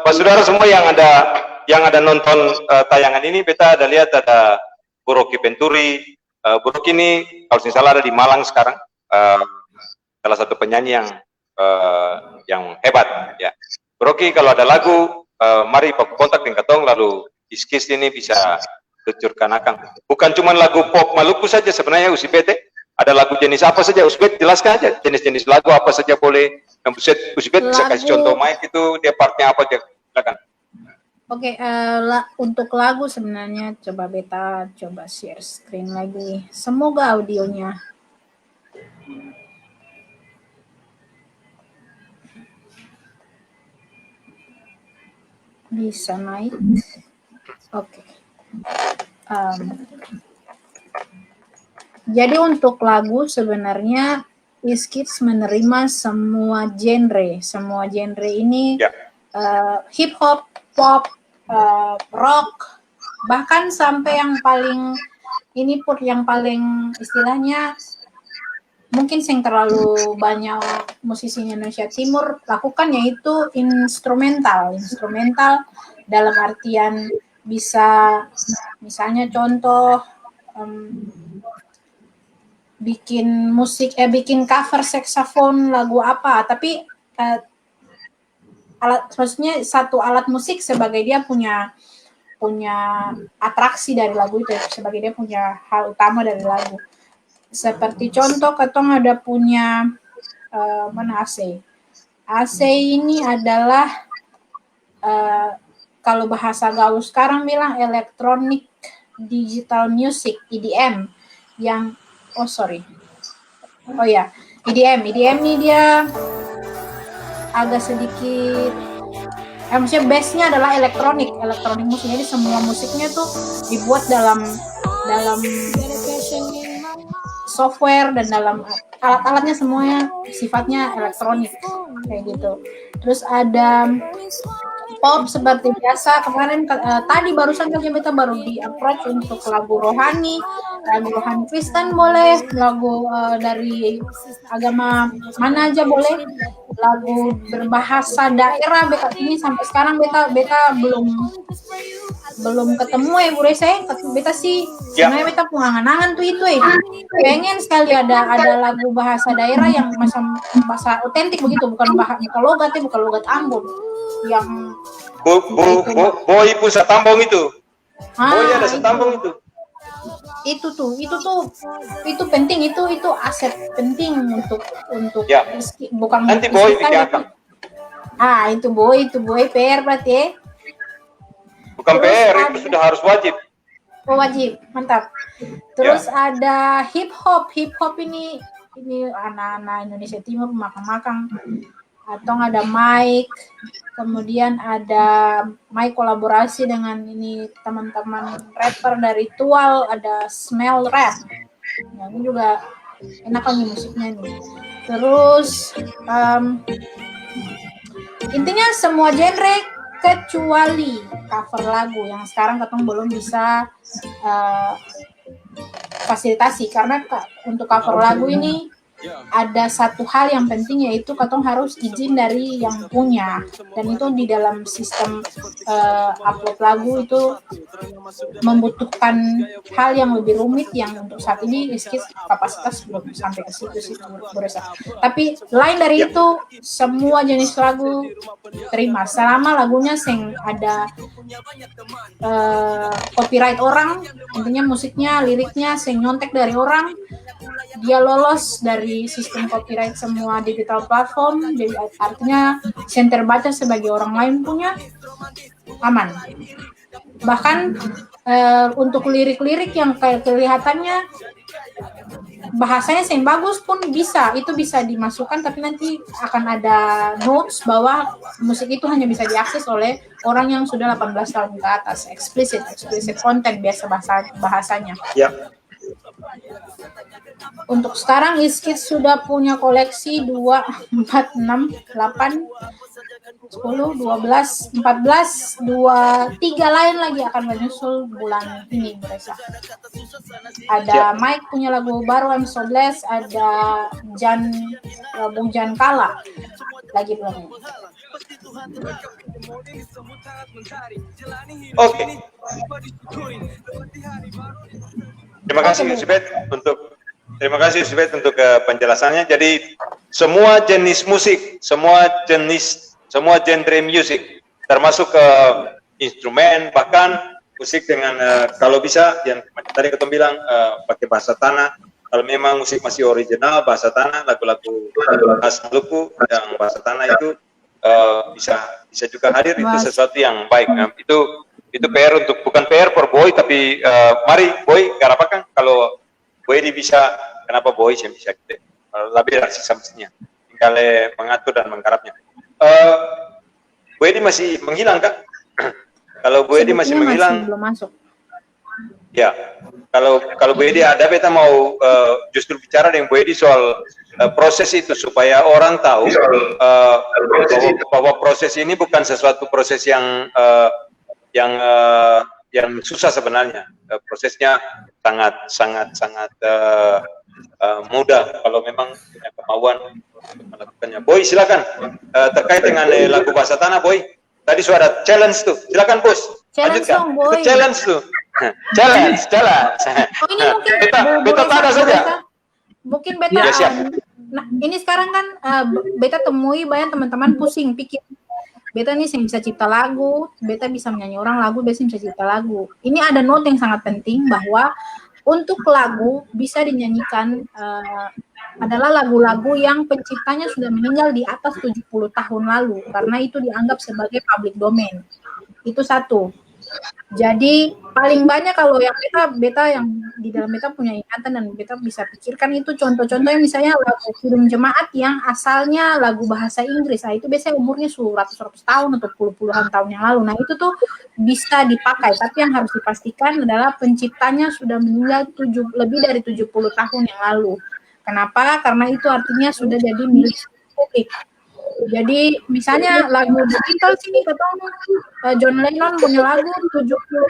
Pak saudara semua yang ada nonton tayangan ini, beta ada lihat ada Bu Rocky Penturi. Bu Rocky ini kalau tidak salah ada di Malang sekarang. Salah satu penyanyi yang hebat. Ya. Bu Rocky kalau ada lagu, mari Pak kontak dengan Katong lalu Iskis ini bisa luncurkan akang. Bukan cuma lagu pop Maluku saja sebenarnya UCPT. Ada lagu jenis apa saja? Usbet jelaskan aja jenis-jenis lagu apa saja boleh. Yang Usbet bisa kasih contoh Mike itu dia partnya apa aja. Silakan. Oke, untuk lagu sebenarnya coba beta coba share screen lagi. Semoga audionya bisa naik. Oke. Jadi untuk lagu sebenarnya Iskits menerima semua genre ini hip hop, pop, rock, bahkan sampai yang paling ini pun yang paling istilahnya mungkin yang terlalu banyak musisi Indonesia Timur lakukan, yaitu instrumental dalam artian bisa misalnya contoh bikin bikin cover saksofon lagu apa, tapi maksudnya satu alat musik sebagai dia punya atraksi dari lagu itu, sebagai dia punya hal utama dari lagu. Seperti contoh ketong ada punya AC ini adalah kalau bahasa gaul sekarang bilang electronic digital music, EDM, yang EDM ini dia agak sedikit maksudnya base-nya adalah elektronik musik. Jadi semua musiknya tuh dibuat dalam software dan dalam alat-alatnya semuanya sifatnya elektronik kayak gitu. Terus ada pop seperti biasa. Kemarin tadi barusan saja kita baru di approach untuk lagu rohani Kristen boleh, lagu dari agama mana aja boleh, lagu berbahasa daerah. Ini sampai sekarang beta belum ketemu Bu Resa. Beta sih sebenarnya beta pengangan-angan tuh itu pengen sekali ada lagu bahasa daerah yang macam bahasa otentik begitu, bukan logat Ambon yang Boy pusat tambong itu. Boy ada setambong itu. Itu penting, itu aset penting untuk bukan nanti Boy bikin itu Boy PR berarti ya. Bukan Terus PR, itu sudah harus wajib. Oh, wajib, mantap. Terus ada hip hop ini anak-anak Indonesia Timur makang-makang. Atau ada mic, kemudian ada mic kolaborasi dengan ini teman-teman rapper dari Tual, ada Smell Rap. Nah, ini juga enak nih musiknya nih. Terus intinya semua genre kecuali cover lagu yang sekarang ketemu belum bisa fasilitasi, karena untuk cover lagu ini ada satu hal yang penting, yaitu katong harus izin dari yang punya, dan itu di dalam sistem upload lagu itu membutuhkan hal yang lebih rumit yang untuk saat ini Iskits kapasitas belum sampai ke situ sih Buresa. Tapi lain dari itu semua jenis lagu terima selama lagunya sing ada copyright orang, intinya musiknya, liriknya sing nyontek dari orang, dia lolos dari sistem copyright semua digital platform. Jadi artinya yang terbaca sebagai orang lain punya, aman. Bahkan untuk lirik-lirik yang kelihatannya bahasanya yang bagus pun itu bisa dimasukkan, tapi nanti akan ada notes bahwa musik itu hanya bisa diakses oleh orang yang sudah 18 tahun ke atas. Explicit content biasa bahasanya. Untuk sekarang Iskits sudah punya koleksi 2, 4, 6, 8, 10, 12, 14, 3 lain lagi akan menyusul bulan ini Buresa. Ada Mike punya lagu baru I'm So Blessed, ada lagu Jan Kala lagi belum. Oke. Terima kasih Usbet untuk penjelasannya. Jadi semua jenis musik, semua genre musik, termasuk instrumen, bahkan musik dengan kalau bisa yang tadi ketemu bilang pakai bahasa tanah kalau memang musik masih original bahasa tanah, lagu-lagu khas Maluku yang bahasa tanah itu bisa juga hadir, itu sesuatu yang baik. Nah, itu PR bukan PR per Boy, tapi mari Boy garapakan kalau Boy ini bisa, kenapa Boy yang bisa gitu, lebih dari semestinya tinggal mengatur dan menggarapnya. Boy ini masih menghilang kan? Kalau Boy ini masih menghilang, belum masuk. Ya, kalau Bu Edi ada, beta mau justru bicara dengan Bu Edi soal proses itu supaya orang tahu bahwa proses ini bukan sesuatu proses yang susah sebenarnya. Prosesnya sangat mudah kalau memang punya kemauan untuk melakukannya. Boy, silakan terkait dengan lagu bahasa tanah, Boy. Tadi suara challenge tuh, silakan Bos. Challenge lanjutkan. dong, Boy. Itu challenge tuh. challenge. Oh, ini mungkin Beta pada saja. Mungkin beta. Ya, siap. Nah, ini sekarang kan beta temui banyak teman-teman pusing pikir. Beta nih yang bisa cipta lagu, beta bisa menyanyi orang lagu, beta bisa cipta lagu. Ini ada note yang sangat penting bahwa untuk lagu bisa dinyanyikan adalah lagu-lagu yang penciptanya sudah meninggal di atas 70 tahun lalu karena itu dianggap sebagai public domain. Itu satu. Jadi paling banyak kalau yang beta yang di dalam beta punya ingatan dan beta bisa pikirkan itu contoh-contohnya misalnya lagu Kidung Jemaat yang asalnya lagu bahasa Inggris. Nah, itu biasanya umurnya ratus tahun atau puluhan tahun yang lalu. Nah, itu tuh bisa dipakai, tapi yang harus dipastikan adalah penciptanya sudah meninggal lebih dari 70 tahun yang lalu. Kenapa? Karena itu artinya sudah jadi milik publik. Jadi misalnya lagu The Beatles ini ketemu John Lennon punya lagu 70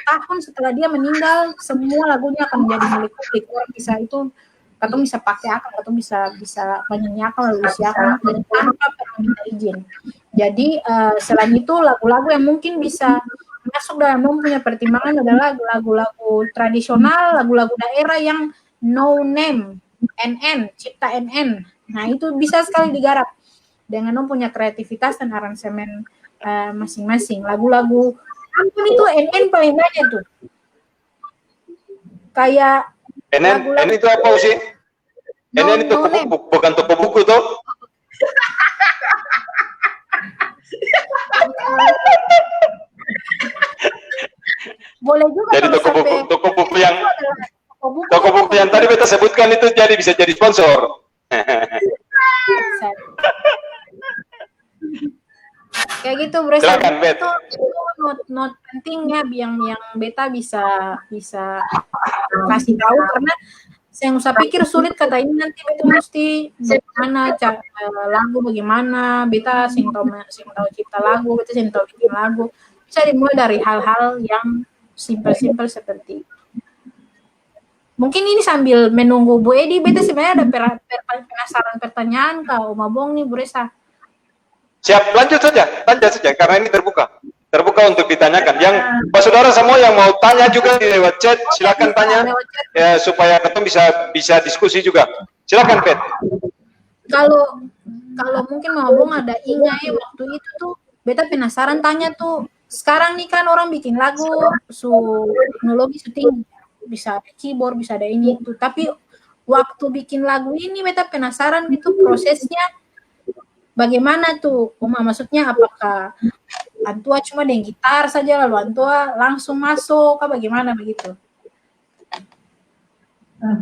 tahun setelah dia meninggal, semua lagunya akan menjadi milik publik. Orang bisa itu, katong bisa pakai akan, katong bisa menyanyikan lalu siakan tanpa perlu minta izin. Jadi selain itu lagu-lagu yang mungkin bisa masuk dalam mempunyai pertimbangan adalah lagu-lagu tradisional, lagu-lagu daerah yang no name, NN, cipta NN. Nah, itu bisa sekali digarap dengan mempunyai kreativitas dan aransemen masing-masing. Lagu-lagu ampun itu NN paling banyak tuh. Kayak NN itu apa sih? NN itu bukan toko buku tuh. Boleh juga. Jadi toko buku yang tadi beta sebutkan itu bisa jadi sponsor. Kayak gitu, Bro. Silakan, Bet. Itu not pentingnya yang beta bisa kasih tahu karena saya nggak usah pikir sulit kata ini nanti beta mesti bagaimana lagu bagaimana beta sing tahu cipta lagu, beta sing tahu bikin lagu. Bisa dimulai dari hal-hal yang simpel-simpel seperti mungkin ini sambil menunggu Bu Edi, beta sebenarnya ada penasaran pertanyaan kau Mabong nih Bu Resa. Siap, lanjut saja, karena ini terbuka untuk ditanyakan. Yang Pak Saudara semua yang mau tanya juga di lewat chat, silakan tanya ya, supaya ketemu bisa diskusi juga. Silakan, Pet. Kalau mungkin Mabong ada ingat waktu itu tuh, beta penasaran tanya tuh. Sekarang nih kan orang bikin lagu, teknologi syuting bisa ada keyboard, bisa ada ini itu. Tapi waktu bikin lagu ini beta penasaran itu prosesnya bagaimana tuh? Maksudnya apakah Antua cuma dengan gitar saja lalu Antua langsung masuk apa bagaimana begitu?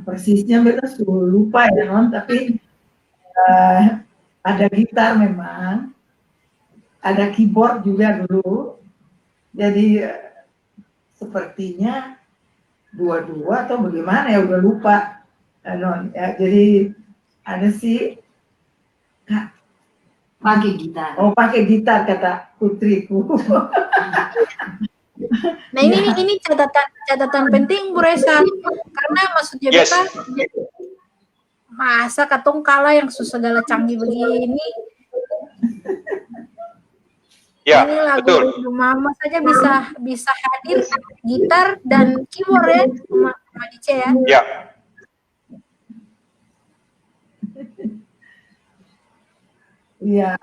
Persisnya beta sudah lupa ya non, tapi ada gitar memang, ada keyboard juga dulu. Jadi sepertinya dua-dua atau bagaimana ya udah lupa non ya. Jadi ada sih pakai gitar. Oh, pakai gitar kata putriku. Nah, ini catatan penting Bu Resa. Karena maksudnya beta masa katong kalah yang segala canggih begini. Ya, ini lagu betul. Mama saja bisa hadir gitar dan keyboard ya, Mama Dice ya. Ya. Iya,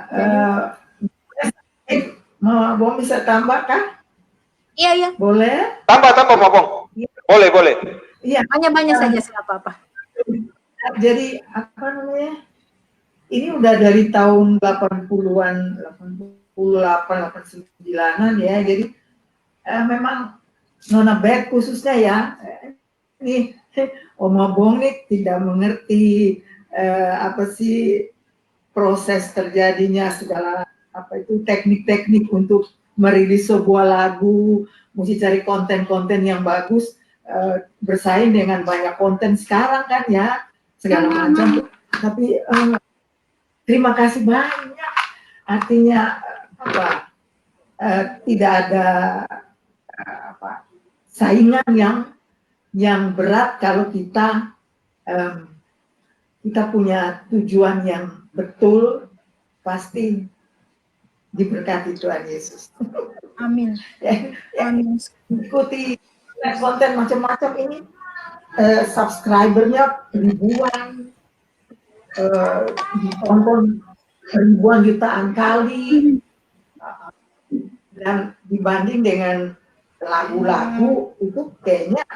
mau bisa tambah kah? Iya. Boleh? Tambah, Mabong. Boleh. Iya. Banyak saja siapa apa. Jadi apa namanya? Ini udah dari tahun 80-an, 88, 89-an ya. Jadi memang Nona Beth khususnya ya, ini Oma Bong nih tidak mengerti apa sih proses terjadinya segala apa itu teknik-teknik untuk merilis sebuah lagu, mesti cari konten-konten yang bagus, bersaing dengan banyak konten sekarang kan ya, segala macam. Tapi terima kasih banyak, artinya apa? Tidak ada apa saingan yang berat kalau kita kita punya tujuan yang betul, pasti diberkati Tuhan Yesus. Amin. Ya, Amin. ikuti konten macam-macam ini, subscribernya ribuan, ditonton ribuan jutaan kali, dan dibanding dengan lagu-lagu itu kayaknya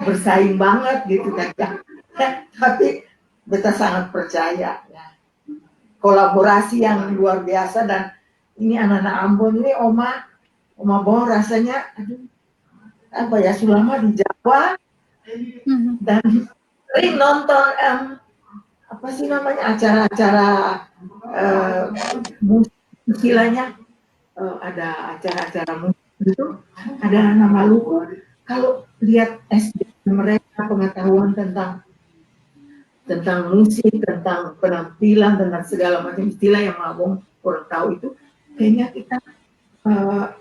bersaing banget gitu kan. Tapi beta sangat percaya ya. Kolaborasi yang luar biasa, dan ini anak-anak Ambon ini Oma Bong rasanya aduh apa ya, selama di Jawa dan sering nonton apa sih namanya acara-acara musik istilahnya, ada acara-acara musik itu ada anak Maluku, kalau lihat SD mereka pengetahuan tentang musik, tentang penampilan, tentang segala macam istilah yang Abang kurang tahu itu, kayaknya kita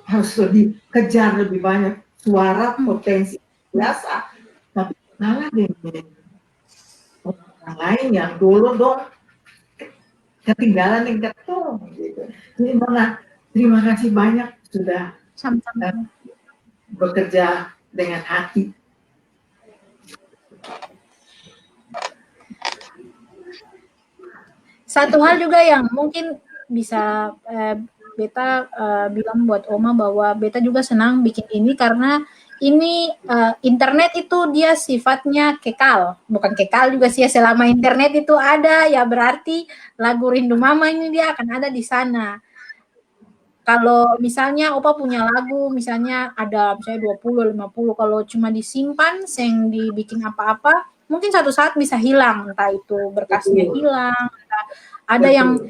harus lebih kejar lebih banyak suara potensi biasa, tapi kalah dengan orang lain yang dulu dong ketinggalan yang ketong gitu. Jadi Nona, terima kasih banyak sudah bekerja dengan hati. Satu hal juga yang mungkin bisa beta bilang buat Oma bahwa beta juga senang bikin ini karena ini internet itu dia sifatnya kekal, bukan kekal juga sih ya, selama internet itu ada ya berarti lagu Rindu Mama ini dia akan ada di sana. Kalau misalnya Opa punya lagu, misalnya ada misalnya 20, 50, kalau cuma disimpan, seng dibikin apa-apa, mungkin satu saat bisa hilang, entah itu berkasnya hilang, entah ada yang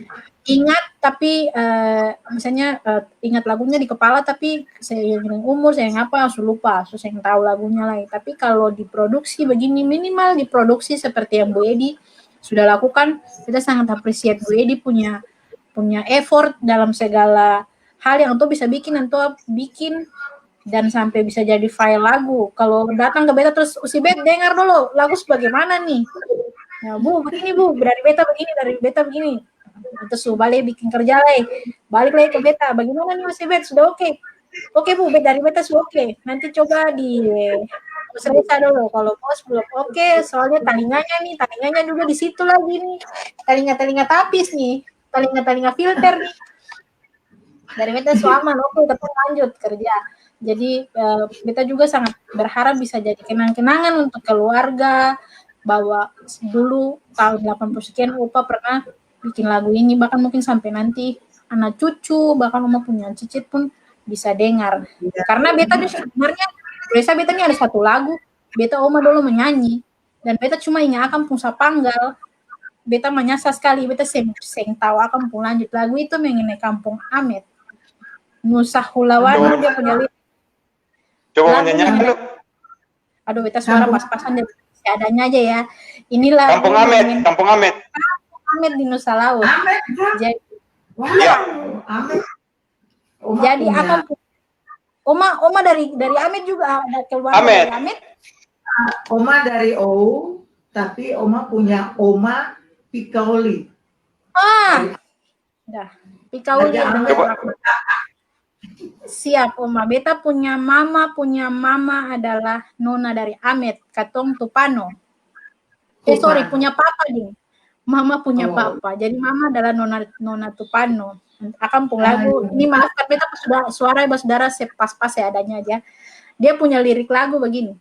ingat tapi misalnya ingat lagunya di kepala tapi seiring umur, seiring apa, langsung lupa, terus yang tahu lagunya lagi. Tapi kalau diproduksi begini, minimal diproduksi seperti yang Bu Edi sudah lakukan, kita sangat appreciate Bu Edi punya effort dalam segala hal yang tuh bisa bikin dan sampai bisa jadi file lagu. Kalau datang ke beta terus usi bet dengar dulu lagu sebagaimana nih. Ya, Bu, begini Bu, dari beta begini. Terus balik bikin kerja lagi. Balik lagi ke beta. Bagaimana nih usi bet? Sudah oke. Oke Bu, dari beta sudah oke. Nanti coba di selesai dulu. Kalau bos belum oke, soalnya talinganya juga di situ lagi nih. Telinga tapis nih. Telinga filter nih. Dari beta suaman, oke, kita lanjut kerja. Jadi beta juga sangat berharap bisa jadi kenang-kenangan untuk keluarga, bahwa dulu tahun 80 sekian Opa pernah bikin lagu ini, bahkan mungkin sampai nanti anak cucu, bahkan Oma punya cicit pun bisa dengar. Karena beta sebenarnya, biasa beta ini ada satu lagu, beta Oma dulu menyanyi, dan beta cuma ingat akan Pungsa Panggal, beta menyasar sekali, beta seng tahu akan pun lanjut lagu itu mengenai Kampung Amet. Nusa Hulawan dia punya lirik. Coba menyanyikan dulu. Aduh, beta suara pas-pasan dia adanya aja ya. Inilah Kampung Amet. Kampung Amet di Nusa Laut. Jadi, Amet. Jadi akan Oma dari Amet juga ada keluarga Amet. dari Amet. Oma dari O, tapi Oma punya Oma Pikaoli. Dah. Pikaoli. Siap Oma. Beta punya mama adalah nona dari Amet, Katong Tupano. Punya papa nih. Mama punya papa. Jadi mama adalah nona Tupano. Akan pun lagu. Ini maafkan beta suara saudara pas-pas ya adanya aja. Dia punya lirik lagu begini.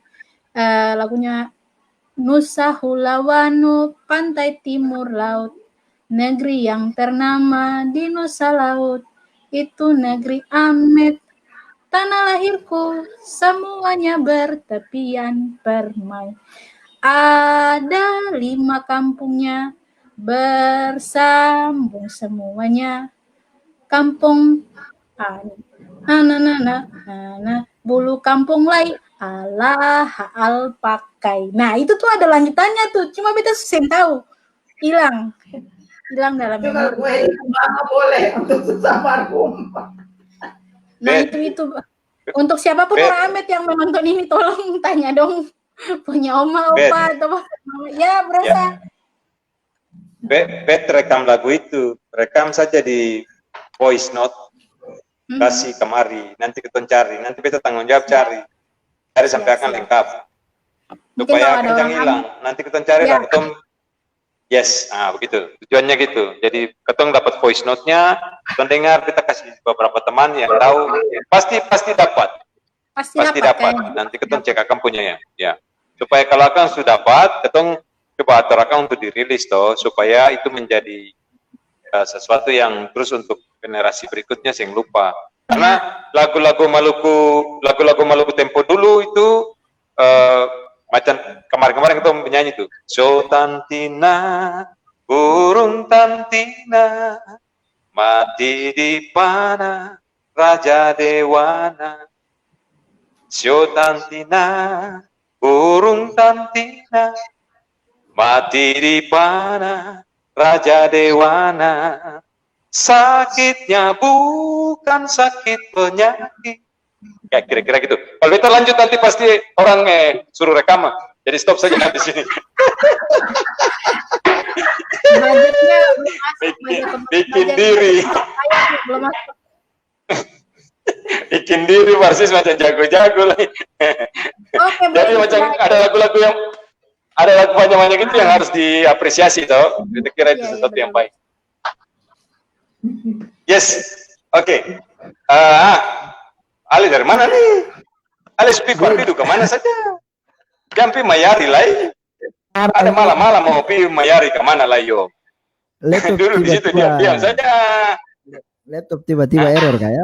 Lagunya Nusa Hulawanu, pantai timur laut, negeri yang ternama di Nusa Laut, itu negeri Amet, tanah lahirku, semuanya bertepian permai. Ada 5 kampungnya, bersambung semuanya. Kampung bulu kampung lai alah alpakai. Nah itu tuh ada lanjutannya tuh, cuma beta susah tahu, hilang dalam Itu kalau gue memori. itu mama boleh untuk sesama rumah. Nah itu untuk siapapun orang Amet yang menonton ini, tolong tanya dong punya oma, opa atau apa. Ya berasa. Bet rekam lagu itu, rekam saja di voice note, kasih kemari, nanti kita cari, nanti beta tanggung jawab cari sampai akan lengkap, supaya kencang hilang, nanti kita cari dan ketong, yes, begitu, tujuannya gitu, jadi ketong dapat voice note-nya, ketong dengar, kita kasih beberapa teman yang tahu, pasti dapat, nanti ketong cek akan punya ya, supaya kalau akan sudah dapat, ketong coba atur akan untuk dirilis toh, supaya itu menjadi sesuatu yang terus untuk generasi berikutnya yang lupa. Karena lagu-lagu Maluku tempo dulu itu macam kemarin kita menyanyi tuh. So Tantina, burung Tantina, mati di panah Raja Dewana. So Tantina, burung Tantina, mati di panah Raja Dewana. Sakitnya bukan sakit penyakit. Ya kira-kira gitu. Kalau kita lanjut nanti pasti orang suruh rekaman. Jadi stop saja di sini. Budgetnya bikin diri. Belum masuk. Bikin diri persis macam jago-jago lah. Oke, jadi macam ada lagu-lagu yang ada lagu banyak-banyak itu yang harus diapresiasi toh. Saya kira itu sesuatu yang baik. Yes, oke. Ali dari mana nih? Ali speak Parpidu kemana saja? Jampi mayari lah. Ada malam-malam mau pi mayari kemana lah yo? Dulu di situ diam saja. Laptop tiba-tiba error kayak.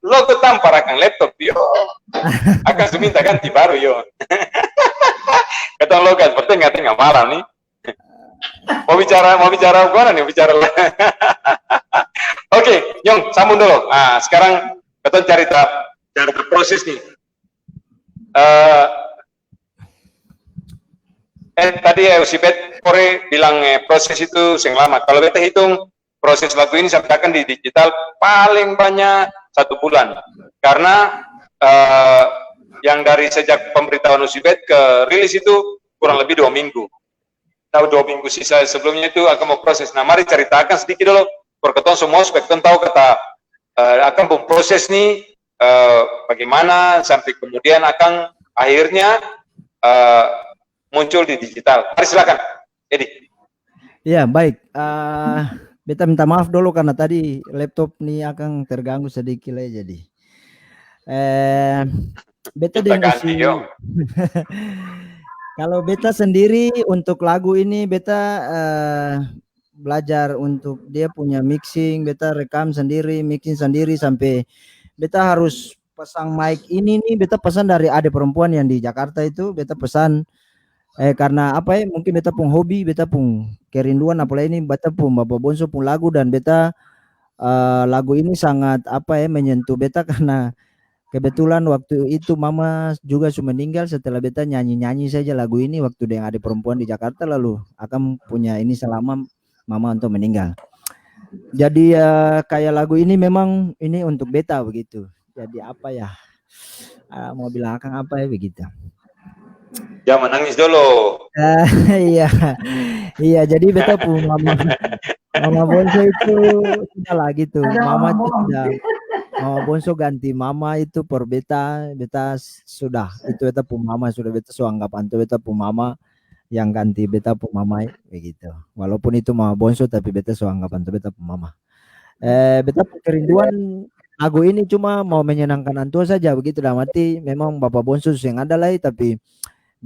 Lo tuh tampar akan laptop yo. Akan minta ganti baru yo. Kata lo kan seperti nggak malam nih. Mau bicara gimana nih bicara? Oke, Nyong, sambung dulu. Nah, sekarang kita cari tahap proses nih. Tadi si Bet Kore bilang proses itu yang lama. Kalau beta hitung proses lagu ini sampai akan di digital paling banyak 1 bulan. Karena yang dari sejak pemberitahuan Usibet ke rilis itu kurang lebih 2 minggu. Tahu 2 minggu sisa sebelumnya itu akan mau proses. Nah, mari ceritakan sedikit dulu. Perketon semua spekton tahu kata akan memproses nih bagaimana sampai kemudian akan akhirnya muncul di digital. Mari silakan, Edi. Ya baik. Beta minta maaf dulu karena tadi laptop nih akan terganggu sedikit lah jadi. Beta dengan kalau beta sendiri untuk lagu ini beta belajar untuk dia punya mixing, beta rekam sendiri, mixing sendiri sampai beta harus pasang mic ini nih, beta pesan dari adik perempuan yang di Jakarta itu, beta pesan karena apa ya, mungkin beta pun hobi, beta pun kerinduan apalagi ini beta pun Bapak Bonso pun lagu dan beta lagu ini sangat apa ya menyentuh beta karena kebetulan waktu itu mama juga sudah meninggal setelah beta nyanyi-nyanyi saja lagu ini waktu dengan adik perempuan di Jakarta lalu akan punya ini selama mama untuk meninggal. Jadi kayak lagu ini memang ini untuk beta begitu. Jadi apa ya mau bilang akan apa ya begitu. Jangan menangis dulu. Iya jadi beta pun mama Bonso itu sudah lah gitu. Mama itu sudah Mama Bonso ganti mama itu per beta sudah itu beta pun mama sudah beta so anggap antu beta pun mama yang ganti beta pun mama begitu. Walaupun itu Mama Bonso tapi beta so anggap antu beta pun mama. Beta kerinduan lagu ini cuma mau menyenangkan antua saja begitu dah mati memang Bapak Bonso yang ada lah tapi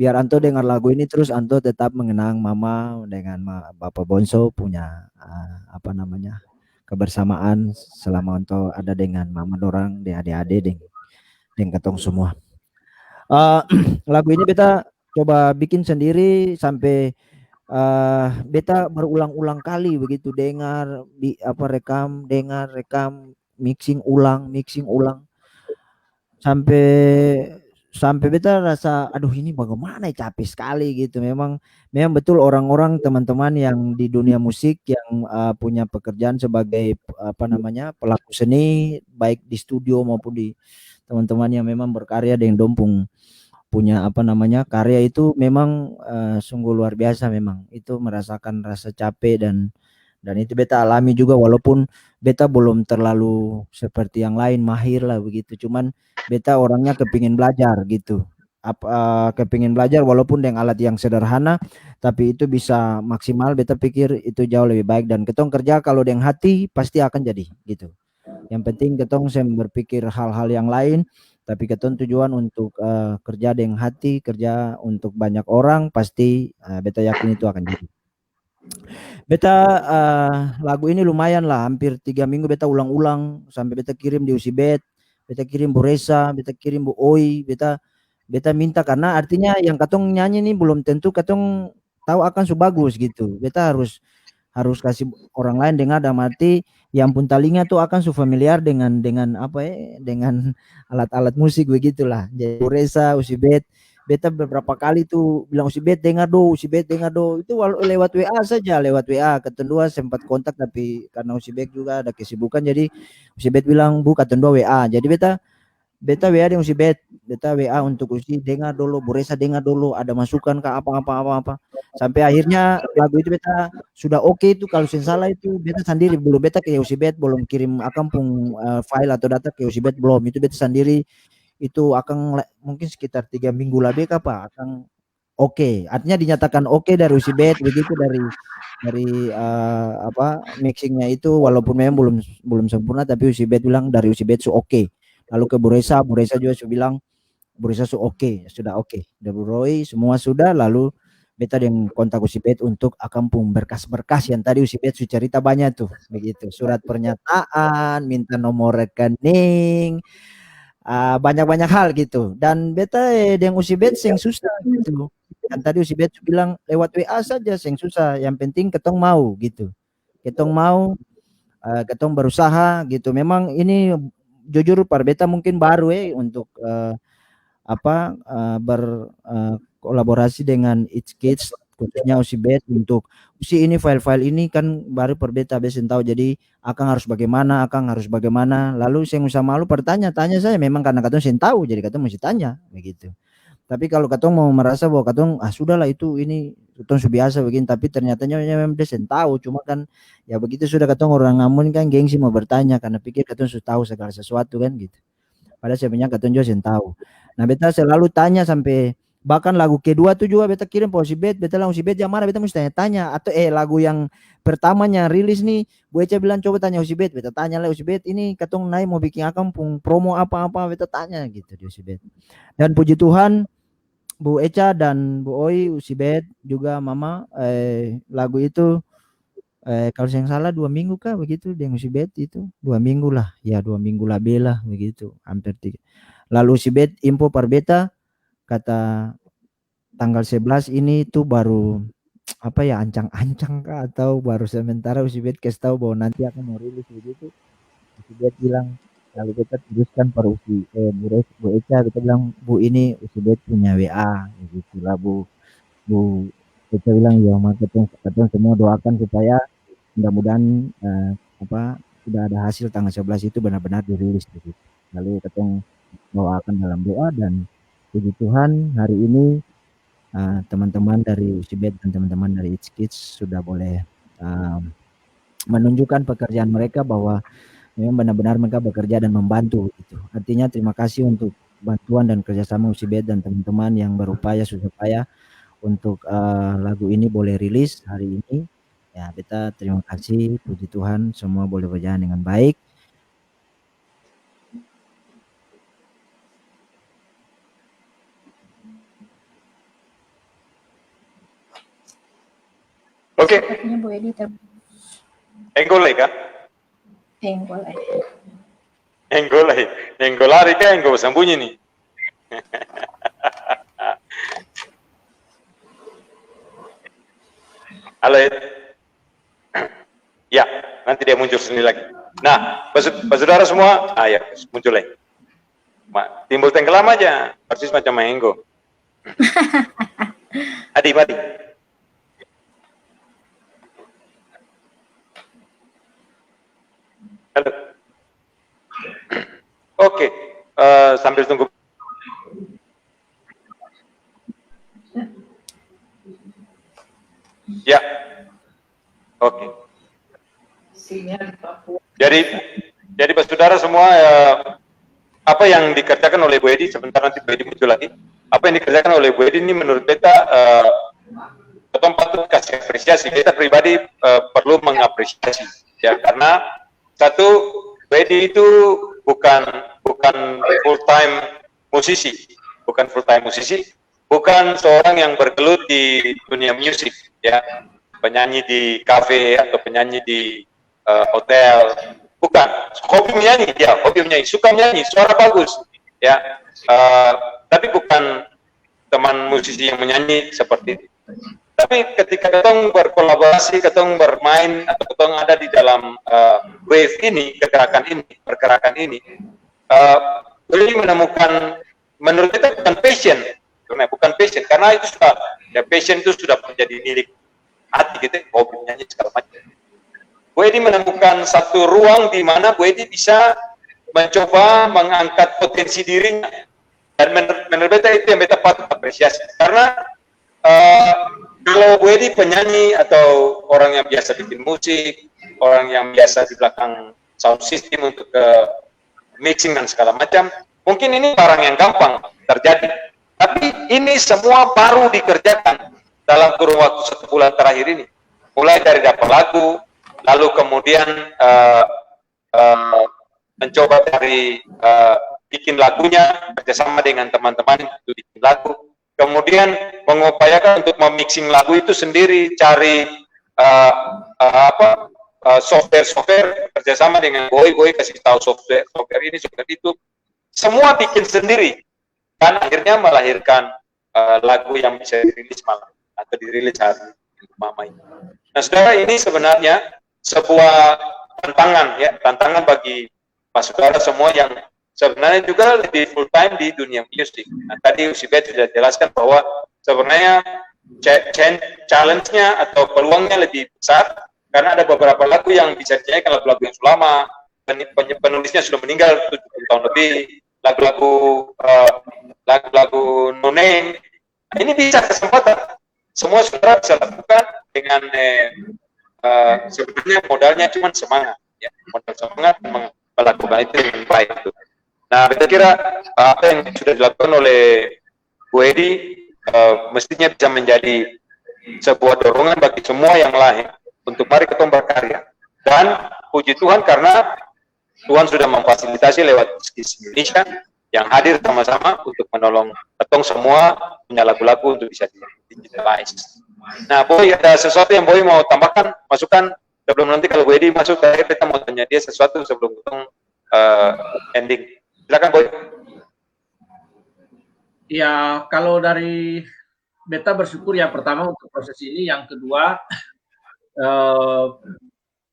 biar Anto dengar lagu ini terus Anto tetap mengenang Mama dengan Bapak Bonso punya apa namanya kebersamaan selama Anto ada dengan Mama dorang, de adik-adik, dengan ketong semua. Lagu ini beta coba bikin sendiri sampai beta berulang-ulang kali begitu dengar rekam, dengar, rekam, mixing ulang sampai beta rasa aduh ini bagaimana ya, capek sekali gitu. Memang betul orang-orang teman-teman yang di dunia musik yang punya pekerjaan sebagai apa namanya pelaku seni baik di studio maupun di teman-teman yang memang berkarya dengan dompung punya apa namanya karya itu memang sungguh luar biasa. Memang itu merasakan rasa capek dan itu beta alami juga walaupun beta belum terlalu seperti yang lain mahir lah begitu, cuman beta orangnya kepingin belajar gitu, kepingin belajar walaupun dengan alat yang sederhana tapi itu bisa maksimal. Beta pikir itu jauh lebih baik dan ketong kerja kalau dengan hati pasti akan jadi gitu. Yang penting ketong saya berpikir hal-hal yang lain tapi ketong tujuan untuk kerja dengan hati, kerja untuk banyak orang, pasti beta yakin itu akan jadi. Beta lagu ini lumayan lah, hampir 3 minggu beta ulang-ulang sampai beta kirim di Usibet, beta kirim Bu Resa, beta kirim Bu Oi, beta minta karena artinya yang katong nyanyi ini belum tentu katong tahu akan bagus gitu. Beta harus kasih orang lain dengar dan mati yang pun telinga tuh akan familiar dengan apa ya, dengan alat-alat musik begitulah. Jadi Bu Resa, Usibet, beta beberapa kali tuh bilang Usibet dengar do itu lewat WA saja, lewat WA. Ketendua sempat kontak tapi karena Usibet juga ada kesibukan jadi Usibet bilang Bu ketendua WA. Jadi beta WA dengan Usibet, beta WA untuk Usi dengar dulu, Bu Resa dengar dulu, ada masukan ke apa sampai akhirnya lagu itu beta sudah oke itu kalau saya salah itu beta sendiri belum beta ke Usibet belum kirim akan pun file atau data ke Usibet belum, itu beta sendiri itu akan mungkin sekitar 3 minggu lebih apa akan oke. Artinya dinyatakan oke dari Usibet begitu dari apa mixingnya itu walaupun memang belum sempurna tapi Usibet bilang dari Usibet oke. Lalu ke Bu Resa juga sudah bilang Bu Resa oke, sudah oke. Dan Bu Roy semua sudah, lalu beta dengan kontak Usibet untuk akan pun berkas-berkas yang tadi Usibet sudah cerita banyak tuh begitu, surat pernyataan, minta nomor rekening, banyak-banyak hal gitu. Dan beta dengan Usibet yang susah gitu. Kan tadi Usibet bilang lewat WA saja yang susah, yang penting ketong mau gitu. Ketong mau, ketong berusaha gitu. Memang ini jujur beta mungkin baru untuk berkolaborasi dengan It's Kids khususnya Usibet untuk ini file-file ini kan baru beta besen tahu, jadi Akang harus bagaimana lalu saya usah malu bertanya-tanya saya memang karena katong sen tahu jadi katong mesti tanya begitu. Tapi kalau katong mau merasa bahwa katong sudahlah itu ini katong sudah biasa begini tapi ternyatanya memang dia sen tahu, cuma kan ya begitu sudah katong orang ngamun kan gengsi mau bertanya karena pikir katong sudah tahu segala sesuatu kan gitu. Padahal sebenarnya katong juga sen tahu. Nah beta selalu tanya sampai bahkan lagu kedua tuh juga beta kirim ke Usibet, beta langsung Usibet yang mana beta mesti tanya-tanya atau lagu yang pertamanya rilis nih Bu Eca bilang coba tanya Usibet, beta tanya lah Usibet ini katong naik mau bikin akan promo apa-apa beta tanya gitu di Usibet. Dan puji Tuhan Bu Eca dan Bu Oi, Usibet juga Mama lagu itu kalau saya salah 2 minggu kah begitu dengan Usibet itu 2 minggu lah ya, 2 minggu lebih lah begitu hampir 3. Lalu Usibet info per beta kata tanggal 11 ini tuh baru apa ya ancang-ancang kah atau baru sementara Usibet kasih tahu bahwa nanti akan mau rilis begitu. Usibet bilang lalu kita teruskan per Bu Eca kita bilang Bu ini Usibet punya WA begitu lah Bu Eca bilang ya ketong semua doakan supaya mudah-mudahan sudah ada hasil tanggal 11 itu benar-benar dirilis begitu. Lalu ketong doakan dalam doa dan puji Tuhan hari ini teman-teman dari Usibet dan teman-teman dari It's Kids sudah boleh menunjukkan pekerjaan mereka bahwa memang benar-benar mereka bekerja dan membantu gitu. Artinya terima kasih untuk bantuan dan kerjasama Usibet dan teman-teman yang berupaya supaya untuk lagu ini boleh rilis hari ini. Ya beta terima kasih, puji Tuhan semua boleh berjalan dengan baik. Oke. Sepertinya Bu Edi Enggolai kah? boleh. Enggolari kah? Enggol sembunyi nih. Halo Ed. Ya, nanti dia muncul sendiri lagi. Nah, Pak Saudara semua, ya muncul lagi. Timbul tenggelam aja, persis macam Menggo. Adi. Halo. Oke, sambil tunggu. Ya, oke. Sinyal di Papua. Jadi Pak Saudara semua, apa yang dikerjakan oleh Bu Edi, sebentar nanti Bu Edi muncul lagi. Apa yang dikerjakan oleh Bu Edi ini menurut beta, kita patut kasih apresiasi. Beta pribadi perlu mengapresiasi, ya, karena satu, Bu Edi itu bukan full time musisi, bukan seorang yang bergelut di dunia musik, ya, penyanyi di kafe atau penyanyi di hotel, bukan. Hobi menyanyi, suka menyanyi, suara bagus, ya, tapi bukan teman musisi yang menyanyi seperti itu. Tapi ketika ketong berkolaborasi, ketong bermain, atau ketong ada di dalam wave ini, pergerakan ini, beliau menemukan, menurut kita bukan passion, karena itu sudah, ya, passion itu sudah menjadi milik hati gitu, hobi menyanyi segala macam. Bu Edi menemukan satu ruang di mana Bu Edi bisa mencoba mengangkat potensi dirinya, dan menurut beta itu yang beta patut apresiasi, karena kalau Bu Edi penyanyi atau orang yang biasa bikin musik, orang yang biasa di belakang sound system untuk mixing dan segala macam, mungkin ini barang yang gampang terjadi. Tapi ini semua baru dikerjakan dalam kurun waktu 1 bulan terakhir ini. Mulai dari dapat lagu, lalu kemudian mencoba dari bikin lagunya kerjasama dengan teman-teman untuk bikin lagu. Kemudian mengupayakan untuk memixing lagu itu sendiri, cari software kerjasama dengan Boy kasih tahu software ini, software itu, semua bikin sendiri, dan akhirnya melahirkan lagu yang bisa dirilis malam atau dirilis hari Mama ini. Nah, saudara, ini sebenarnya sebuah tantangan bagi Pak Saudara semua yang sebenarnya juga lebih full time di dunia musik. Nah, tadi Usibet sudah jelaskan bahwa sebenarnya challenge-nya atau peluangnya lebih besar, karena ada beberapa lagu yang bisa dinyanyikan, lagu-lagu yang sudah lama, penulisnya sudah meninggal 70 tahun lebih, lagu no name. Ini bisa kesempatan, semua saudara bisa lakukan dengan sebenarnya modalnya cuma semangat, ya, modal semangat melakukan itu dengan baik. Nah, saya kira apa yang sudah dilakukan oleh Bu Edi mestinya bisa menjadi sebuah dorongan bagi semua yang lain untuk mari kita berkarya. Dan puji Tuhan karena Tuhan sudah memfasilitasi lewat Skis Indonesia yang hadir sama-sama untuk menolong ketong semua punya lagu-lagu untuk bisa digitalize. Nah, Boy, ada sesuatu yang Boy mau tambahkan, masukkan sebelum nanti kalau Bu Edi masuk terakhir kita mau tanya dia sesuatu sebelum ketong ending. Silakan Boy. Ya, kalau dari beta bersyukur ya, pertama untuk proses ini, yang kedua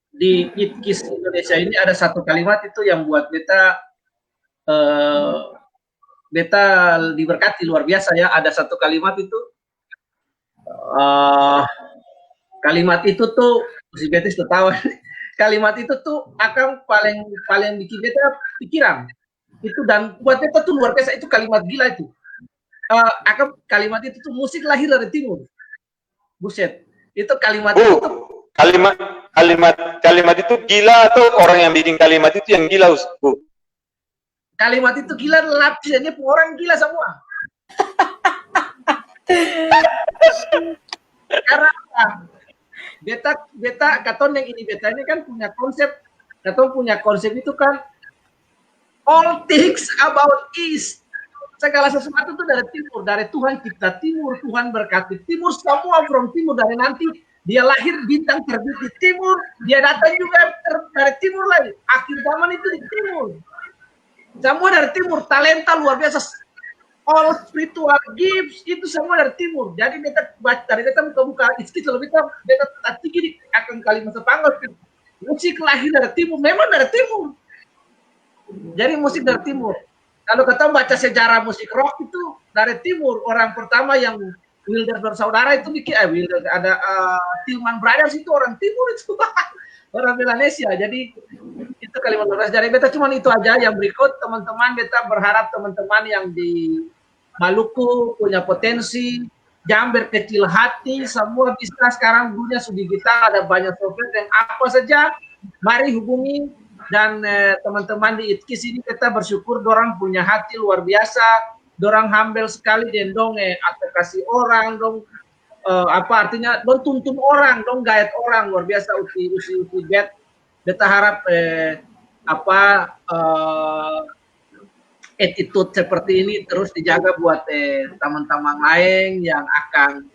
di Itkis Indonesia ini ada satu kalimat itu yang buat beta diberkati luar biasa ya. Ada satu kalimat itu, kalimat itu tuh si Betis tertawa. Kalimat itu tuh akan paling bikin beta pikiran itu, dan buat beta tuh luar biasa, itu kalimat gila itu. Kalimat itu tuh musik lahir dari timur. Buset, itu kalimat itu tuh, kalimat itu gila atau orang yang bikin kalimat itu yang gila, Bu? Kalimat itu gila, lapisannya orang gila semua. Karena beta katon yang ini, beta ini kan punya konsep itu kan, all things about East. Segala sesuatu itu dari timur, dari Tuhan cipta timur, Tuhan berkati timur, semua from timur, dari nanti Dia lahir bintang terbit di timur, dia datang juga dari timur lagi. Akhir zaman itu di timur. Semua dari timur, talenta luar biasa. All spiritual gifts itu semua dari timur. Jadi beta dari beta buka iskit kalau beta tinggi akan kalimat sepanggal. Musik lahir dari timur, memang dari timur. Jadi musik dari timur. Kalau kita baca sejarah musik rock itu dari timur, orang pertama yang Wilder bersaudara itu bikin Wilder ada Tillman Brothers itu orang timur itu orang Melanesia. Jadi itu kalimat luar biasa. Jadi beta cuma itu aja. Yang berikut teman-teman beta berharap teman-teman yang di Maluku punya potensi, jangan berkecil hati, semua bisa sekarang dunia sudah digital, ada banyak software dan apa saja, mari hubungi. Dan teman-teman di ITKIS ini kita bersyukur dorang punya hati luar biasa, dorang humble sekali dan dong advokasi orang, dong apa artinya dong tuntun orang, dong guide orang luar biasa uti get. Beta harap attitude seperti ini terus dijaga buat teman-teman lain yang akan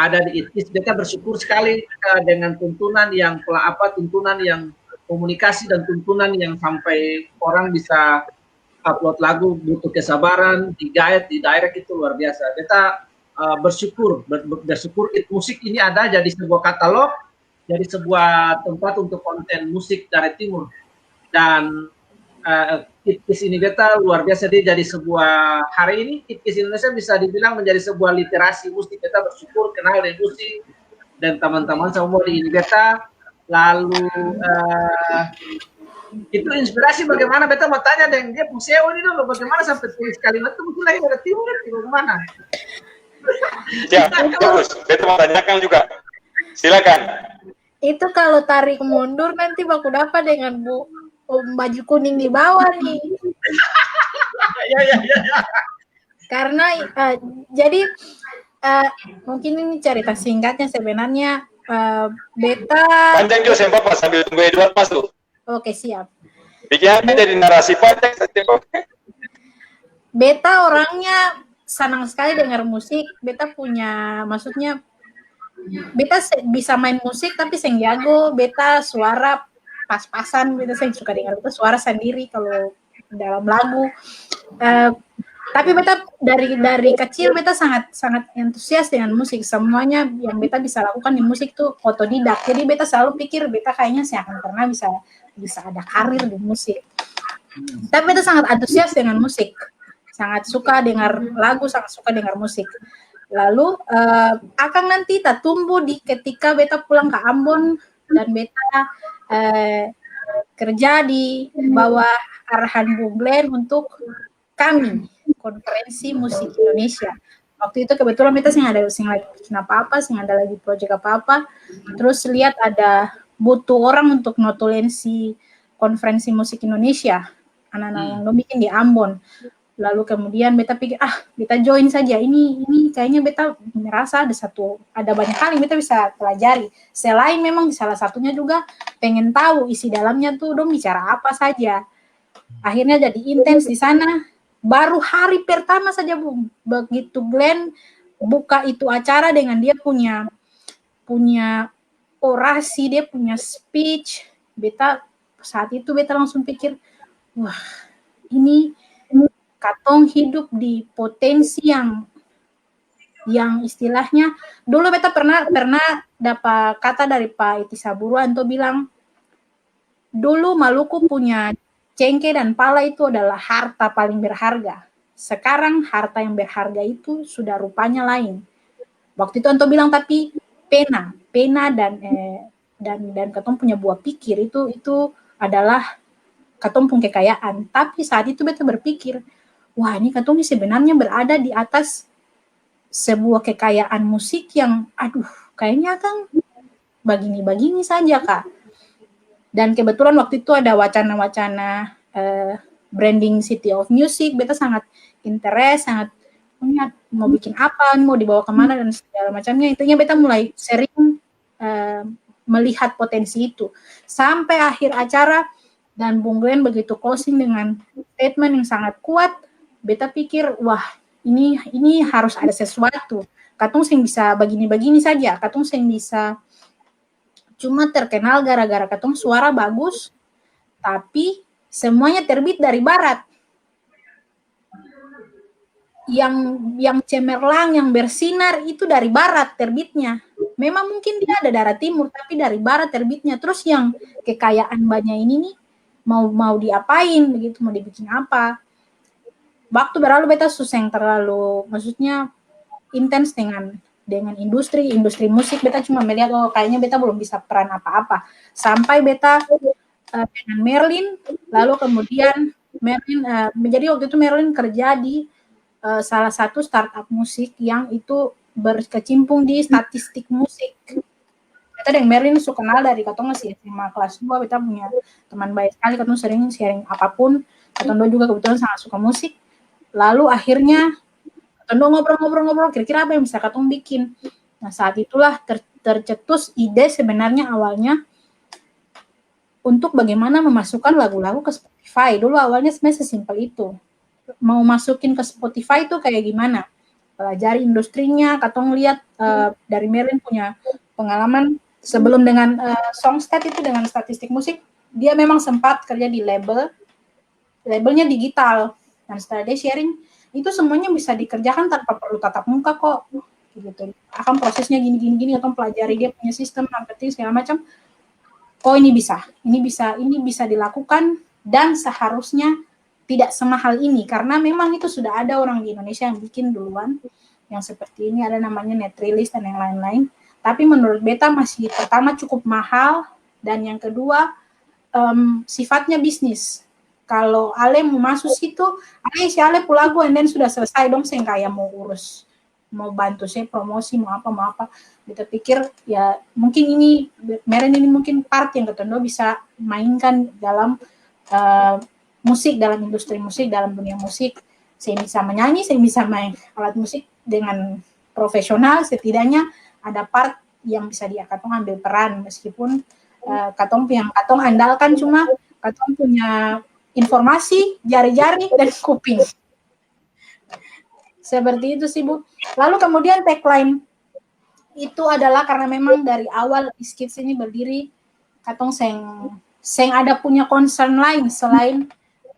ada di ITKIS. Beta bersyukur sekali dengan tuntunan yang tuntunan yang komunikasi dan tuntunan yang sampai orang bisa upload lagu, butuh kesabaran, di guide, di direct itu luar biasa. Beta bersyukur musik ini ada jadi sebuah katalog, jadi sebuah tempat untuk konten musik dari timur. Dan ITKIS ini beta luar biasa, dia jadi sebuah, hari ini ITKIS Indonesia bisa dibilang menjadi sebuah literasi musik. Beta bersyukur kenal dengan musik dan teman-teman semua di ini beta. Lalu itu inspirasi bagaimana beta mau tanya dengan dia Puseo ini dong, bagaimana sampai tulis kalimat itu mungkin lahir dari timur itu bagaimana? Ya, bagus. Beta mau tanyakan juga. Silakan. Itu kalau tarik mundur nanti baku dapat dengan baju kuning di bawah nih. Ya. Karena jadi mungkin ini cerita singkatnya sebenarnya. Beta Panjang juga saya Bapak sambil tunggu Edward masuk. Oke, siap. Bikinnya jadi narasi panjang saja. Beta orangnya senang sekali dengar musik. Beta punya, maksudnya beta bisa main musik tapi seng jago. Beta suara pas-pasan. Beta seng suka dengar beta suara sendiri kalau dalam lagu. Tapi beta dari kecil beta sangat antusias dengan musik. Semuanya yang beta bisa lakukan di musik tuh otodidak. Jadi beta selalu pikir beta kayaknya saya akan pernah bisa ada karir di musik. Tapi beta sangat antusias dengan musik. Sangat suka dengar lagu, sangat suka dengar musik. Lalu akan nanti tak tumbuh di ketika beta pulang ke Ambon dan beta kerja di bawah arahan Bung Glenn untuk kami konferensi musik Indonesia. Waktu itu kebetulan kita sing lagi bikin apa-apa, sing ada lagi proyek apa-apa. Terus lihat ada butuh orang untuk notulensi konferensi musik Indonesia. Anak-anak yang bikin di Ambon. Lalu kemudian beta pikir, beta join saja. Ini kayaknya beta merasa ada banyak hal yang beta bisa pelajari. Selain memang salah satunya juga pengen tahu isi dalamnya tuh dong bicara apa saja. Akhirnya jadi intens di sana. Baru hari pertama saja Bung, begitu Glenn buka itu acara dengan dia punya orasi, dia punya speech, saat itu beta langsung pikir, wah ini katong hidup di potensi yang istilahnya, dulu beta pernah dapat kata dari Pak Iti Saburuan tuh bilang, dulu Maluku punya cengkeh dan pala itu adalah harta paling berharga. Sekarang harta yang berharga itu sudah rupanya lain. Waktu itu Anto bilang tapi pena dan katong punya buah pikir itu adalah katong punya kekayaan. Tapi saat itu beta berpikir, wah ini katong sebenarnya berada di atas sebuah kekayaan musik yang kayaknya kan begini saja Kak. Dan kebetulan waktu itu ada wacana-wacana branding City of Music, beta sangat interest, sangat mau bikin apa, mau dibawa kemana dan segala macamnya. Intinya beta mulai sering melihat potensi itu. Sampai akhir acara dan Bung Glenn begitu closing dengan statement yang sangat kuat, beta pikir, wah ini harus ada sesuatu. Katong sing bisa begini-begini saja, katong sing bisa cuma terkenal gara-gara katong suara bagus, tapi semuanya terbit dari barat. Yang cemerlang, yang bersinar itu dari barat terbitnya. Memang mungkin dia ada daerah timur, tapi dari barat terbitnya. Terus yang kekayaan banyak ini nih, mau diapain begitu, mau dibikin apa? Waktu berlalu beta susah yang terlalu, maksudnya intens dengan industri musik. Beta cuma melihat, oh kayaknya beta belum bisa peran apa-apa. Sampai beta dengan Merlin, lalu kemudian Merlin, jadi waktu itu Merlin kerja di salah satu startup musik yang itu berkecimpung di statistik musik. Beta dengan Merlin suka kenal dari katong masih SMA kelas 2, beta punya teman baik sekali, katong sering sharing apapun, katong juga kebetulan sangat suka musik. Lalu akhirnya katong ngobrol-ngobrol, kira-kira apa yang bisa katong bikin. Nah saat itulah tercetus ide sebenarnya awalnya untuk bagaimana memasukkan lagu-lagu ke Spotify. Dulu awalnya sebenarnya sesimpel itu. Mau masukin ke Spotify itu kayak gimana? Pelajari industrinya, katong lihat dari Merlin punya pengalaman sebelum dengan Songstat itu dengan statistik musik, dia memang sempat kerja di labelnya digital. Dan setelah dia sharing, itu semuanya bisa dikerjakan tanpa perlu tatap muka kok. Gitu. Akan prosesnya gini, katong pelajari dia punya sistem, marketing segala macam. Oh ini bisa dilakukan dan seharusnya tidak semahal ini, karena memang itu sudah ada orang di Indonesia yang bikin duluan, yang seperti ini, ada namanya Netriliz dan yang lain-lain. Tapi menurut beta masih pertama cukup mahal, dan yang kedua sifatnya bisnis. Kalau Ale mau masuk situ, si Ale pulagu, and then sudah selesai dong, saya kayak mau urus, mau bantu saya promosi, mau apa. Beta pikir ya mungkin ini, Merlin ini mungkin part yang ketendo bisa mainkan dalam musik, dalam industri musik, dalam dunia musik. Saya bisa menyanyi, saya bisa main alat musik dengan profesional, setidaknya ada part yang bisa katong ambil peran, meskipun katong andalkan cuma katong punya informasi, jari-jari, dan kuping. Seperti itu sih, Bu. Lalu kemudian tagline itu adalah karena memang dari awal Skits ini berdiri, katong seng ada punya concern lain selain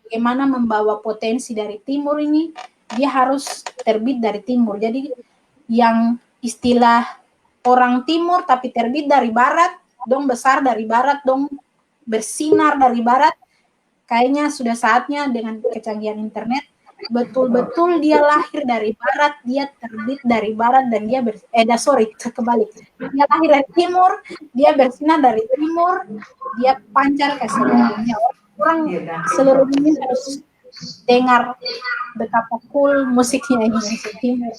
bagaimana membawa potensi dari timur ini, dia harus terbit dari timur. Jadi yang istilah orang timur tapi terbit dari barat, dong besar dari barat, dong bersinar dari barat, kayaknya sudah saatnya dengan kecanggihan internet, betul-betul dia lahir dari barat, dia terbit dari barat, dan dia kebalik. Dia lahir dari timur, dia bersinar dari timur, dia pancar ke seluruh dunia. Orang seluruh dunia harus dengar betapa cool musiknya Indonesia Timur.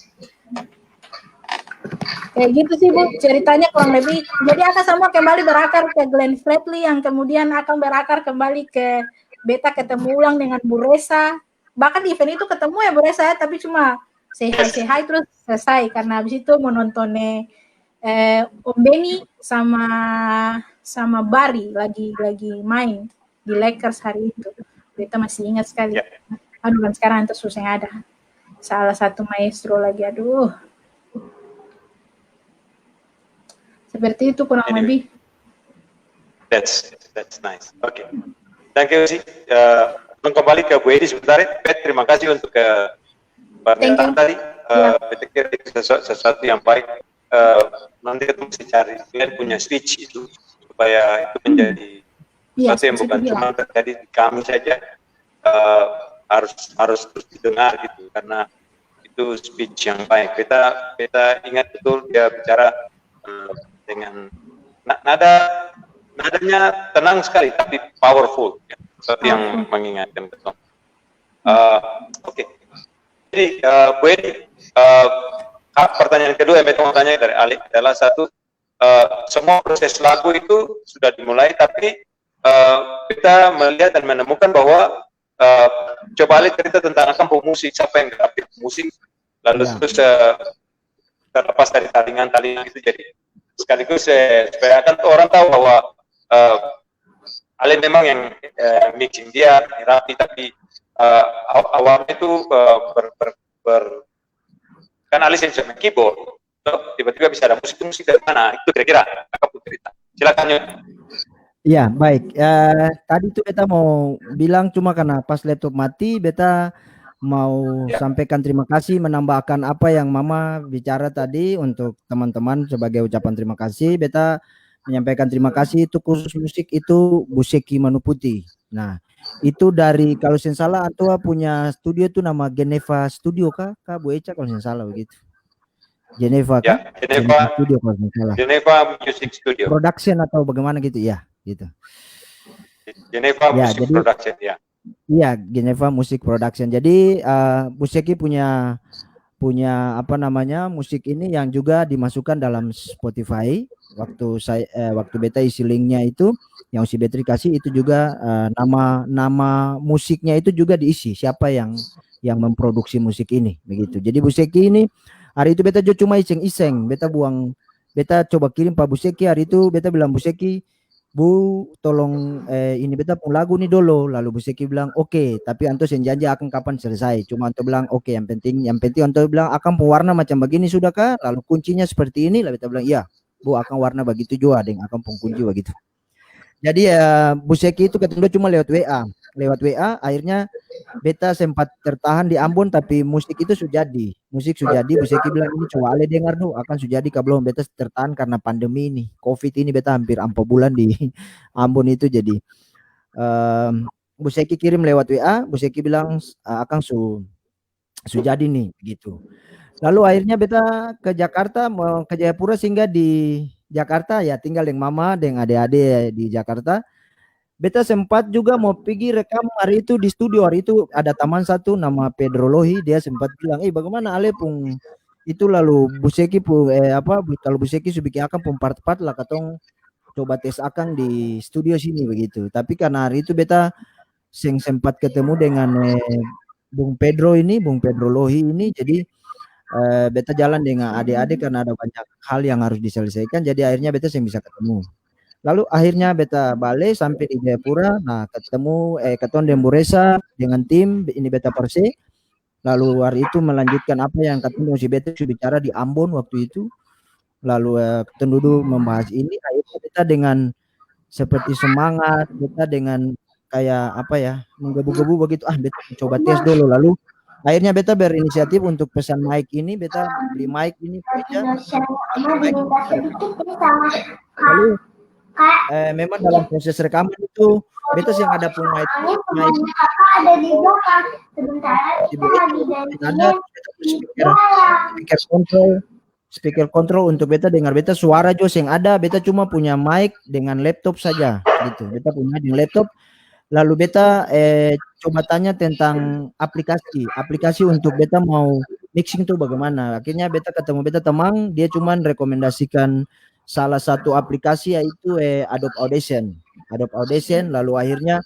Kayak gitu sih, Bu, ceritanya kurang lebih. Jadi akan semua kembali berakar ke Glenn Fredly, yang kemudian akan berakar kembali ke beta ketemu ulang dengan Bu Resa. Bahkan di event itu ketemu ya Bu Resa, tapi cuma say hi terus selesai, karena habis itu menontonnya Om Benny sama Bari lagi main di Lakers hari itu. Beta masih ingat sekali. Aduh, kan sekarang terus yang ada salah satu maestro lagi, aduh. Seperti itu kurang lebih. That's nice. Oke. Thank you sih. Kembali ke Bu Edi sebentar. Terima kasih untuk pernyataan tadi. Saya kira itu sesuatu yang baik. Nanti kita mesti cari punya speech itu supaya itu menjadi sesuatu yang bukan cuma terjadi di kami saja, harus terus didengar gitu, karena itu speech yang baik. Kita ingat betul dia bicara dengan nadanya tenang sekali tapi powerful, ya, seperti yang mengingatkan betul. Oke. Jadi Bu Edi, pertanyaan kedua yang saya mau tanya dari Ali adalah satu, semua proses lagu itu sudah dimulai, tapi kita melihat dan menemukan bahwa coba Ali cerita tentang akan musik, siapa yang grafik musik, lalu terus terlepas dari talingan itu, jadi sekaligus supaya akan orang tahu bahwa Ali memang yang mixing dia rapi, tapi awalnya itu kan Ali yang main keyboard, so, tiba-tiba bisa ada musik dari mana, itu kira-kira aku cerita Silakan Yud. Ya, baik. Tadi tuh beta mau bilang cuma karena pas laptop mati, beta mau sampaikan terima kasih, menambahkan apa yang Mama bicara tadi untuk teman-teman sebagai ucapan terima kasih. Beta menyampaikan terima kasih itu khusus musik itu Buseki Manuputi. Nah, itu dari kalau saya salah Antua punya studio itu nama Geneva Studio kah? Kak Bu Eca kalau saya salah begitu. Geneva kah? Ya, Geneva Studio kalau saya salah. Geneva Music Studio. Production atau bagaimana gitu ya, gitu. Geneva Ya, Music jadi- Production ya. Iya, Geneva Music Production. Jadi Buseki punya apa namanya musik ini yang juga dimasukkan dalam Spotify. Waktu beta isi linknya itu, yang si Betri kasih itu juga nama musiknya itu juga diisi siapa yang memproduksi musik ini, begitu. Jadi Buseki ini hari itu beta cuma iseng-iseng, beta coba kirim Pak Buseki hari itu, beta bilang Buseki, Bu, tolong ini beta pun lagu nih dulu. Lalu Buseki bilang oke, tapi Anto janji akan kapan selesai. Cuma Anto bilang oke, yang penting Anto bilang akan pewarna macam begini sudah kah? Lalu kuncinya seperti ini. Lalu beta bilang iya, Bu akan warna begitu juga, dengan akan kunci begitu. Jadi Buseki itu ketemu cuma lewat WA. Akhirnya beta sempat tertahan di Ambon, tapi musik itu sudah jadi. Buseki bilang ini coba ale dengar dulu, akan sudah jadi kabelum. Beta tertahan karena pandemi ini, COVID ini, beta hampir 4 bulan di Ambon itu. Jadi Buseki kirim lewat WA, Buseki bilang akan jadi nih gitu. Lalu akhirnya beta ke Jakarta, mau ke Jayapura, sehingga di Jakarta ya tinggal dengan mama dengan adik-adik di Jakarta. Beta sempat juga mau pergi rekam hari itu di studio. Hari itu ada teman satu nama Pedro Lohi, dia sempat bilang, bagaimana Ale pung itu, lalu Buseki kalau Buseki sudah akan pun part-part lah katong coba tes akan di studio sini begitu. Tapi karena hari itu beta sempat ketemu dengan Bung Pedro Lohi ini, jadi beta jalan dengan adik-adik karena ada banyak hal yang harus diselesaikan, jadi akhirnya beta bisa ketemu. Lalu akhirnya beta balik sampai di Jayapura. Nah, ketemu ketemu Demburesa dengan tim ini beta Perse. Lalu hari itu melanjutkan apa yang ketemu si beta bicara di Ambon waktu itu. Lalu ketemu dulu membahas ini. Akhirnya beta dengan seperti semangat, beta dengan kayak apa ya, menggebu-gebu begitu, beta coba tes dulu. Lalu akhirnya beta berinisiatif untuk pesan mic ini, beta beli mic ini aja. Lalu memang dalam proses rekaman itu beta yang ada pun mic ada di belakang sebentar ada speaker control untuk beta dengar beta suara jos yang ada. Beta cuma punya mic dengan laptop saja gitu, beta punya di laptop. Lalu beta coba tanya tentang aplikasi untuk beta mau mixing tuh bagaimana. Akhirnya beta ketemu beta teman, dia cuma rekomendasikan salah satu aplikasi yaitu Adobe Audition. Lalu akhirnya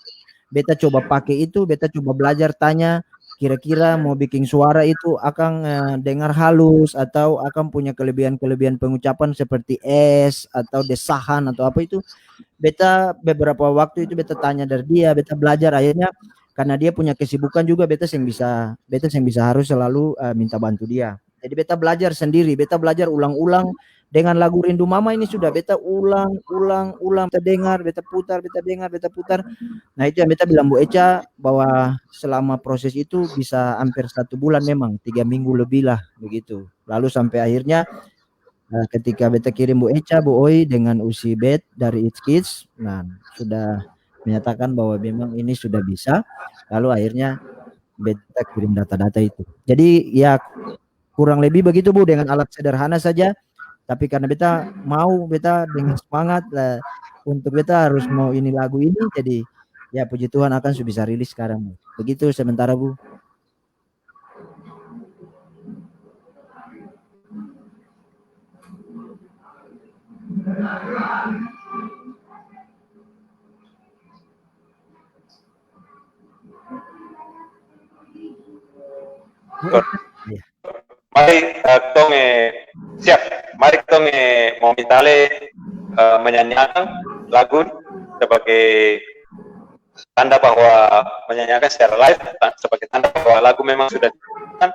beta coba pakai itu, beta coba belajar tanya kira-kira mau bikin suara itu akan dengar halus atau akan punya kelebihan pengucapan seperti S atau desahan atau apa itu. Beta beberapa waktu itu beta tanya dari dia, beta belajar. Akhirnya karena dia punya kesibukan juga, beta yang bisa harus selalu minta bantu dia. Jadi beta belajar sendiri, beta belajar ulang-ulang dengan lagu Rindu Mama ini sudah beta ulang, beta dengar, beta putar. Nah itu yang beta bilang Bu Eca bahwa selama proses itu bisa hampir 1 bulan, memang 3 minggu lebih lah begitu. Lalu sampai akhirnya ketika beta kirim Bu Eca, Bu Oi dengan Usi Bet dari It's Kids, nah sudah menyatakan bahwa memang ini sudah bisa. Lalu akhirnya beta kirim data-data itu. Jadi ya kurang lebih begitu Bu, dengan alat sederhana saja. Tapi karena beta dengan semangat untuk beta harus mau ini lagu ini, jadi ya puji Tuhan akan sudah bisa rilis sekarang. Begitu sementara Bu. Mari tong siap. Mari tong mau mitale menyanyikan lagu sebagai tanda bahwa menyanyikan secara live, sebagai tanda bahwa lagu memang sudah dilakukan.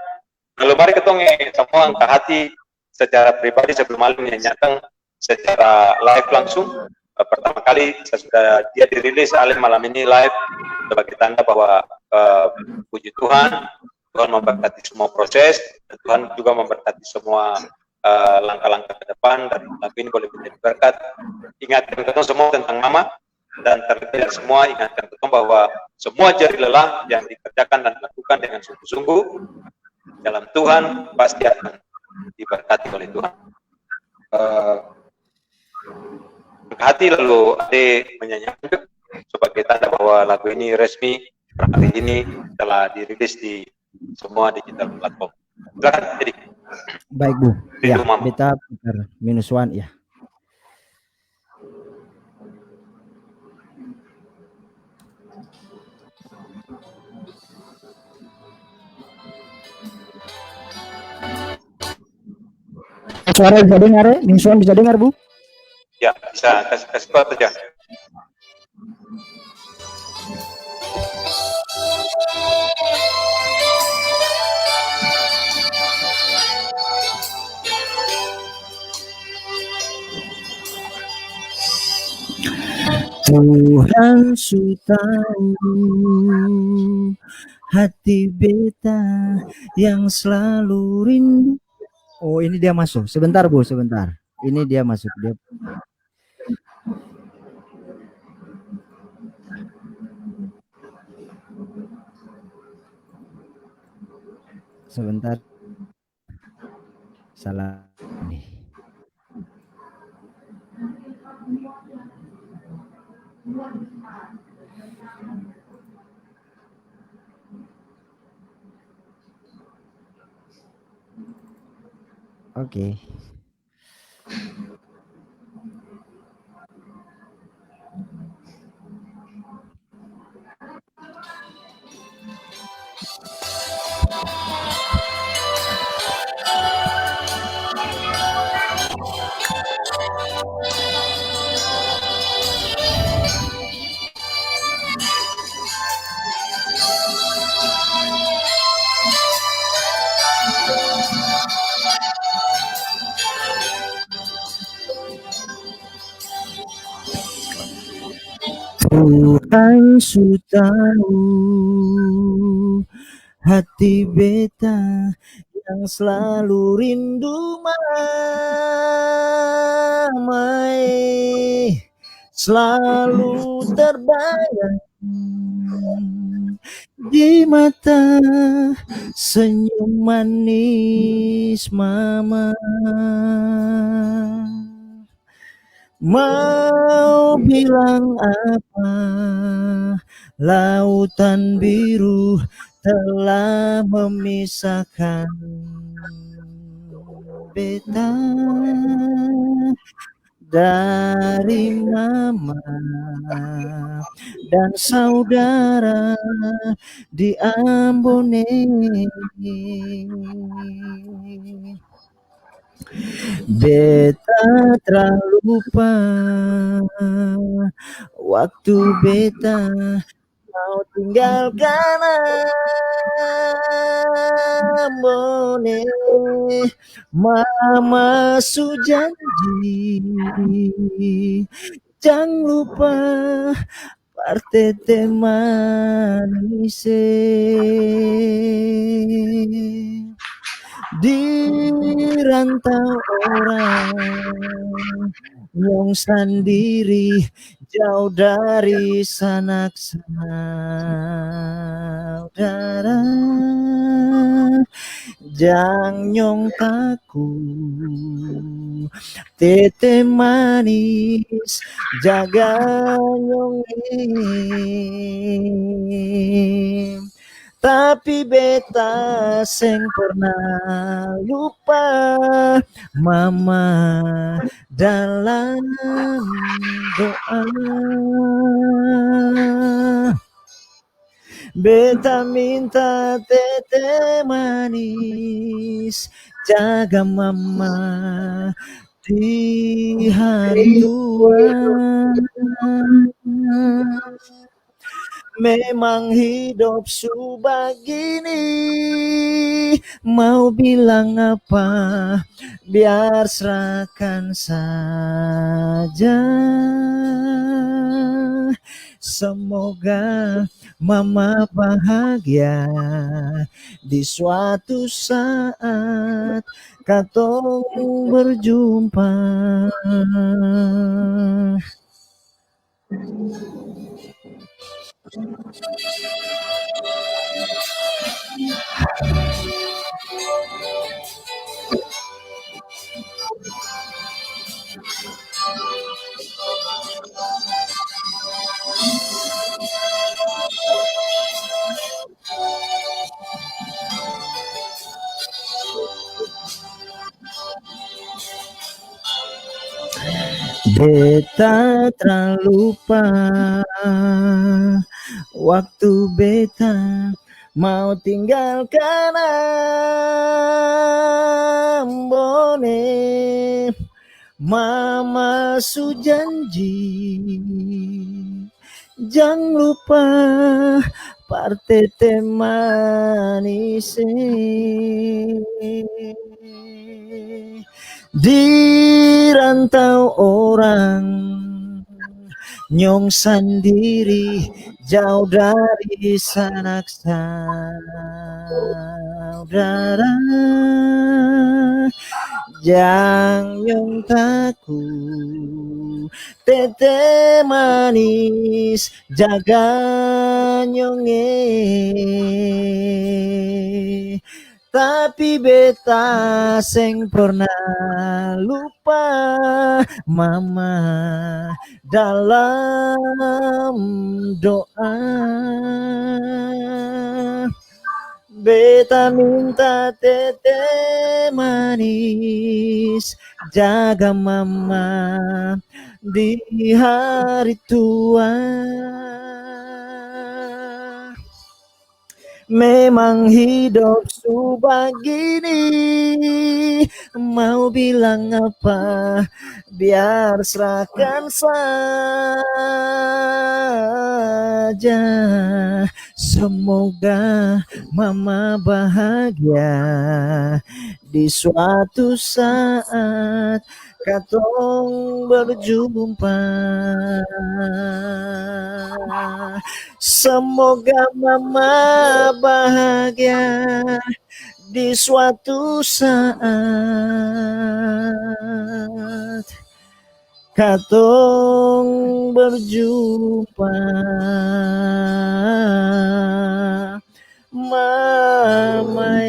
Lalu mari ketong semua angkat hati secara pribadi sebelum malam menyanyikan secara live langsung pertama kali dia dirilis Alim malam ini live sebagai tanda bahwa puji Tuhan, Tuhan memberkati semua proses, dan Tuhan juga memberkati semua langkah-langkah ke depan, dan lagu ini boleh menjadi berkat. Ingatkan kita semua tentang Mama, dan terlebih semua ingatkan kita bahwa semua jerih lelah yang dikerjakan dan dilakukan dengan sungguh-sungguh dalam Tuhan pasti akan diberkati oleh Tuhan. Hati lalu Ade menyanyikan sebagai tanda bahwa lagu ini resmi hari ini telah dirilis di semua digital platform. Silakan, jadi. Baik Bu, ya, Mama. beta putar -1 ya. Suara bisa dengar ya? -1 bisa dengar Bu? Ya, bisa kasih tahu saja. Tuhan su tahu hati beta yang selalu rindu. Oh, ini dia masuk. Sebentar Bu, sebentar. Ini dia masuk. Dia sebentar. Salah nih. Oke. Tuhan su tahu hati beta yang selalu rindu Mamai, selalu terbayang di mata senyum manis Mama. Mau bilang apa, lautan biru telah memisahkan beta dari Mama dan saudara di Ambone. Beta terlupa waktu beta mau tinggalkan Ambone. Mama su janji jangan lupa parte te manise di rantau orang yang sendiri jauh dari sanak saudara. Jang nyong taku tete manis jaga nyong tapi beta seng pernah lupa Mama dalam doa. Beta minta tete manis jaga Mama di hari tua. Memang hidup subagini, mau bilang apa, biar serahkan saja. Semoga mama bahagia di suatu saat katong berjumpa. Beta terlupa waktu beta mau tinggalkan Ambone. Mama su janji jangan lupa parte teh manis di rantau orang, nyong sendiri jauh dari sanak saudara. Jangan takut, tete manis jaga nyonge. Tapi beta seng pernah lupa mama dalam doa. Beta minta tete manis jaga mama di hari tua. Memang hidup subagini, mau bilang apa, biar serahkan saja. Semoga mama bahagia di suatu saat katong berjumpa. Semoga mama bahagia di suatu saat katong berjumpa. Mama.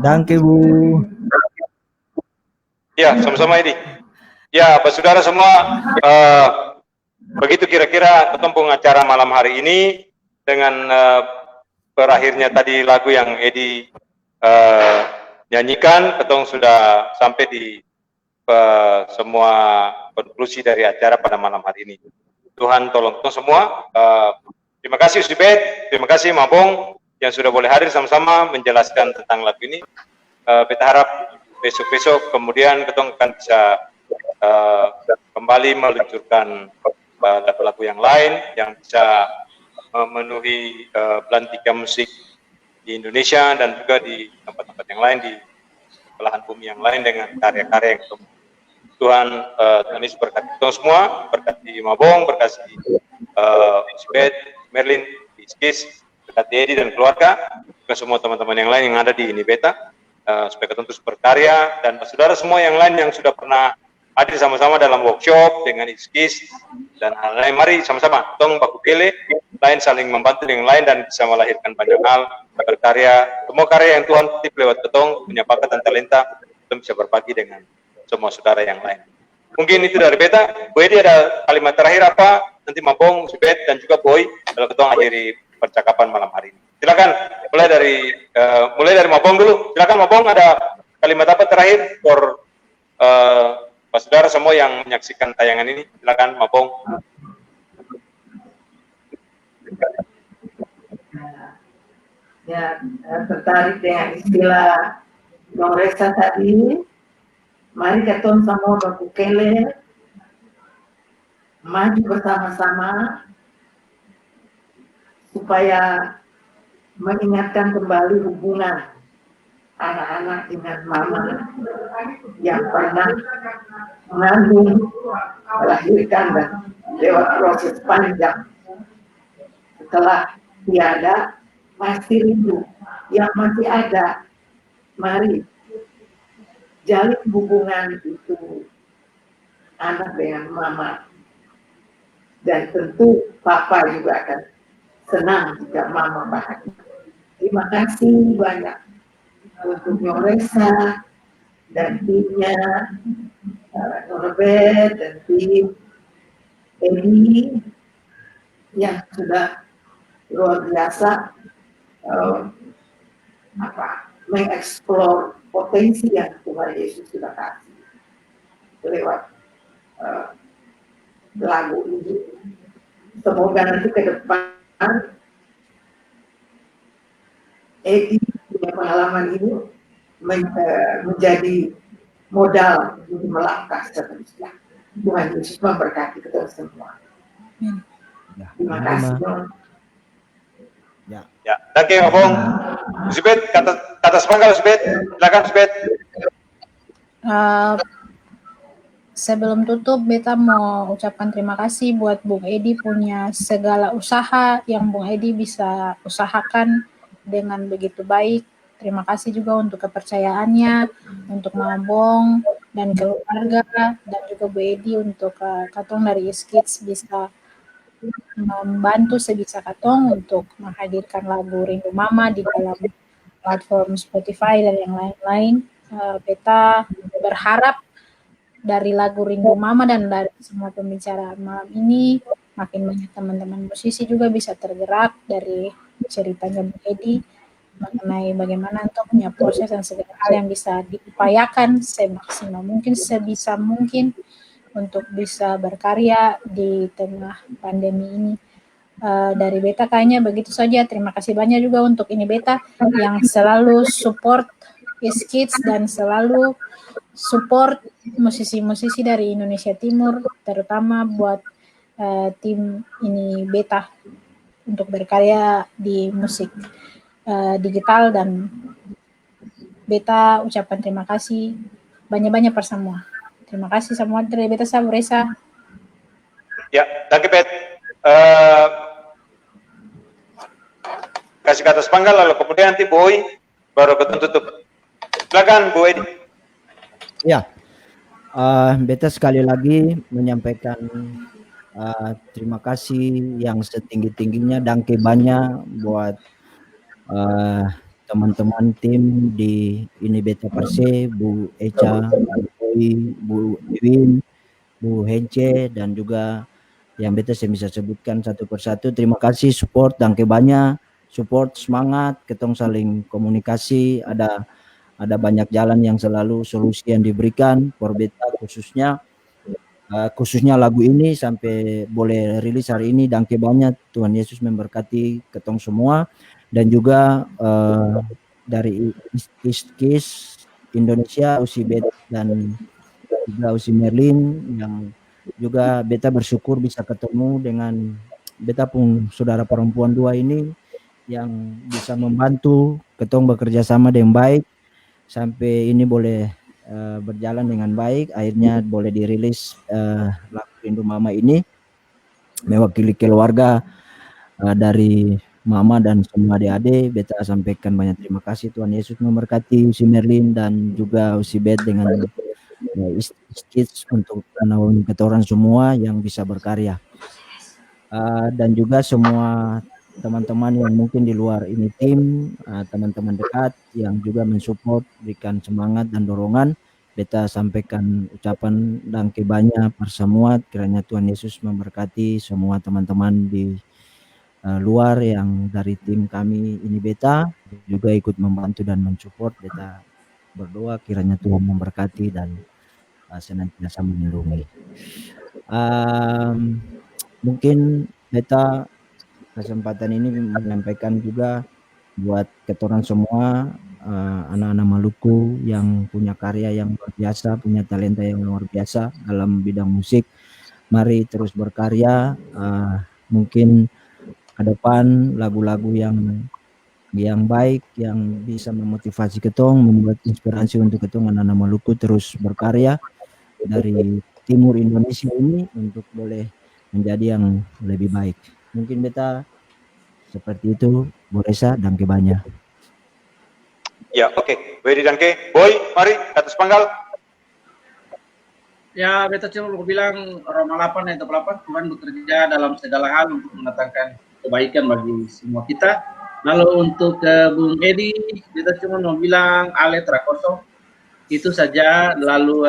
Danke Bu. Ya, sama-sama Edi. Ya, saudara semua, begitu kira-kira ketemu acara malam hari ini dengan berakhirnya tadi lagu yang Edi nyanyikan, ketong sudah sampai di semua konklusi dari acara pada malam hari ini. Tuhan tolong ketong semua. Terima kasih Usibet, terima kasih Mabong yang sudah boleh hadir sama-sama menjelaskan tentang lagu ini. Beta harap besok-besok kemudian ketong akan bisa kembali meluncurkan lagu-lagu yang lain yang bisa memenuhi belantika musik di Indonesia dan juga di tempat-tempat yang lain, di belahan bumi yang lain dengan karya-karya yang Tuhan Yesus berkati kita semua, berkati Mabong, berkati Usibet, Merlin, Iskis, berkati Edi dan keluarga, juga semua teman-teman yang lain yang ada di Unibeta, supaya kita terus berkarya, dan saudara semua yang lain yang sudah pernah hadir sama-sama dalam workshop dengan Iskis dan lain-lain. Mari sama-sama tong baku kele, lain saling membantu dengan lain dan bisa melahirkan banyak hal, berkarya. Semua karya yang Tuhan titip lewat ketong, punya bakat dan talenta, kita bisa berbagi dengan semua saudara yang lain. Mungkin itu dari Beta. Bu Edi ada kalimat terakhir apa? Nanti Mabong, Subet dan juga Boy kalau ketong akhiri percakapan malam hari ini. Silakan mulai dari Mabong dulu. Silakan Mabong, ada kalimat apa terakhir for saudara semua yang menyaksikan tayangan ini. Silakan Mabong. Ya, tertarik dengan istilah Bang Resa tadi. Mari ketong sama baku kele, maju bersama-sama supaya mengingatkan kembali hubungan anak-anak dengan mama yang pernah mengandung, melahirkan dan lewat proses panjang. Setelah tiada, pasti rindu. Yang masih ada, mari jalin hubungan itu anak dengan mama. Dan tentu papa juga akan senang jika mama bahagia. Terima kasih banyak untuk Yoresa dan timnya, Norbert dan tim Edi yang sudah luar biasa mengeksplor potensi yang Tuhan Yesus sudah kasih lewat lagu ini. Semoga nanti ke depan Edi punya pengalaman ini menjadi modal untuk melangkah seterusnya. Tuhan Yesus memberkati kita semua. Terima kasih. Ya, danke Abang. Sibet, kata sepanggal Sibet, silakan Sibet. Sebelum tutup, beta mau ucapkan terima kasih buat Bung Edi punya segala usaha yang Bung Edi bisa usahakan dengan begitu baik. Terima kasih juga untuk kepercayaannya, untuk Mama Bong dan keluarga, dan juga Bu Edi untuk Katong dari Iskids bisa membantu sebisa Katong untuk menghadirkan lagu Rindu Mama di dalam platform Spotify dan yang lain-lain. Beta berharap dari lagu Rindu Mama dan dari semua pembicaraan malam ini, makin banyak teman-teman musisi juga bisa tergerak dari ceritanya Bu Edi mengenai bagaimana untuk punya proses dan segala hal yang bisa diupayakan semaksimal mungkin, sebisa mungkin untuk bisa berkarya di tengah pandemi ini. Dari beta kayaknya begitu saja. Terima kasih banyak juga untuk ini beta yang selalu support Iskids dan selalu support musisi-musisi dari Indonesia Timur, terutama buat tim ini beta untuk berkarya di musik digital, dan beta ucapkan terima kasih banyak-banyak per semua. Terima kasih semua dari beta Saburesa. Ya, danke Bet. Kasih kata sepanggal lalu kemudian nanti Boy baru ketemu tutup. Silakan Bu Edi. Ya, beta sekali lagi menyampaikan terima kasih yang setinggi-tingginya, danke banyak buat teman-teman tim di ini beta Perse, Bu Eca, Bu Boy, Bu Iwin, Bu Hence, dan juga yang beta saya bisa sebutkan satu persatu. Terima kasih support, danke banyak, support, semangat, ketong saling komunikasi, ada banyak jalan yang selalu solusi yang diberikan for beta khususnya lagu ini sampai boleh rilis hari ini. Danke banyak, Tuhan Yesus memberkati ketong semua, dan juga dari Iskids Indonesia, Usi Bet dan juga Usi Merlin, yang juga beta bersyukur bisa ketemu dengan beta pun saudara perempuan dua ini yang bisa membantu ketong bekerja sama dengan baik sampai ini boleh berjalan dengan baik, akhirnya boleh dirilis lagu Rindu Mama ini mewakili keluarga dari Mama dan semua adik-adik. Beta sampaikan banyak terima kasih. Tuhan Yesus memberkati Usi Merlin dan juga Usi Bet dengan Iskids untuk menaungi ketoran semua yang bisa berkarya, dan juga semua teman-teman yang mungkin di luar ini tim, teman-teman dekat yang juga mensupport, berikan semangat dan dorongan. Beta sampaikan ucapan danke banyak per semua. Kiranya Tuhan Yesus memberkati semua teman-teman di luar yang dari tim kami ini beta juga ikut membantu dan mensupport. Beta berdoa kiranya Tuhan memberkati dan senantiasa melindungi. Mungkin beta kesempatan ini menyampaikan juga buat ketoran semua anak-anak Maluku yang punya karya yang luar biasa, punya talenta yang luar biasa dalam bidang musik. Mari terus berkarya. Mungkin ke depan lagu-lagu yang baik, yang bisa memotivasi ketong, membuat inspirasi untuk ketong anak-anak Maluku terus berkarya dari timur Indonesia ini untuk boleh menjadi yang lebih baik. Mungkin beta seperti itu, Bu Resa, dan banyak. Ya, oke. Wedi danke. Boy, mari atas panggal. Ya, beta cuma mau bilang Roma 8 ayat 8, Tuhan bekerja dalam segala hal untuk mendatangkan kebaikan bagi semua kita. Lalu untuk Bung Edi, beta cuma mau bilang ale trakoso, itu saja. Lalu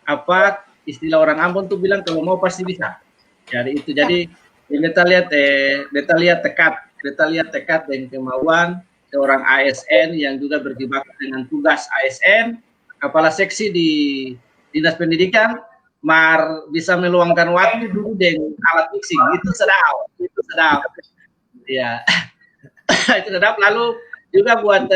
apa istilah orang Ambon tuh bilang kalau mau pasti bisa. Jadi itu jadi beta lihat tekad dan kemauan seorang ASN yang juga berjibaku dengan tugas ASN, kepala seksi di Dinas Pendidikan, bisa meluangkan waktu dulu dengan alat mixing. Itu sedap. Ya. Itu sedap. Lalu juga buat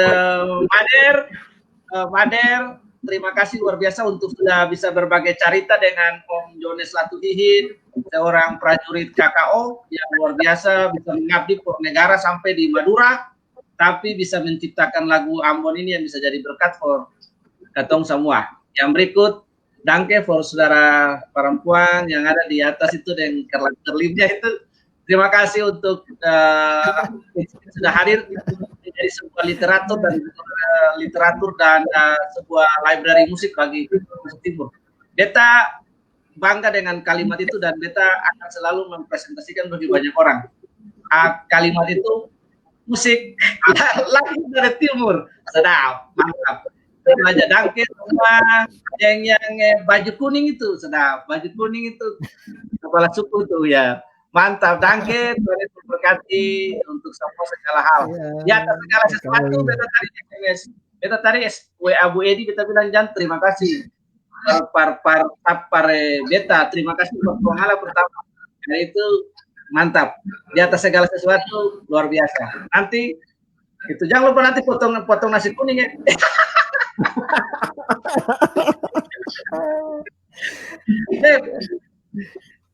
Mader, terima kasih luar biasa untuk sudah bisa berbagi cerita dengan Om Jones Latudihin, seorang prajurit KKO yang luar biasa bisa mengabdi for negara sampai di Madura, tapi bisa menciptakan lagu Ambon ini yang bisa jadi berkat for ketong semua. Yang berikut, danke for saudara perempuan yang ada di atas itu dan kerlip-kerlipnya itu. Terima kasih untuk sudah hadir menjadi sebuah literatur dan sebuah library musik bagi musik timur. Beta bangga dengan kalimat itu dan beta akan selalu mempresentasikan bagi banyak orang. Kalimat itu musik lagu dari timur, sedap, mantap. Aja dangke semua yang baju kuning itu sedap, baju kuning itu kepala suku tuh ya. Mantap, dangke, Tuhan Yesus berkati untuk semua segala hal. Ya, atas segala sesuatu, beta tadi WA Bu Edi, kita bilang jangan terima kasih. Beta, terima kasih buat pengalah pertama. Nah, itu mantap. Di atas segala sesuatu, luar biasa. Nanti, itu jangan lupa nanti potong nasi kuning ya.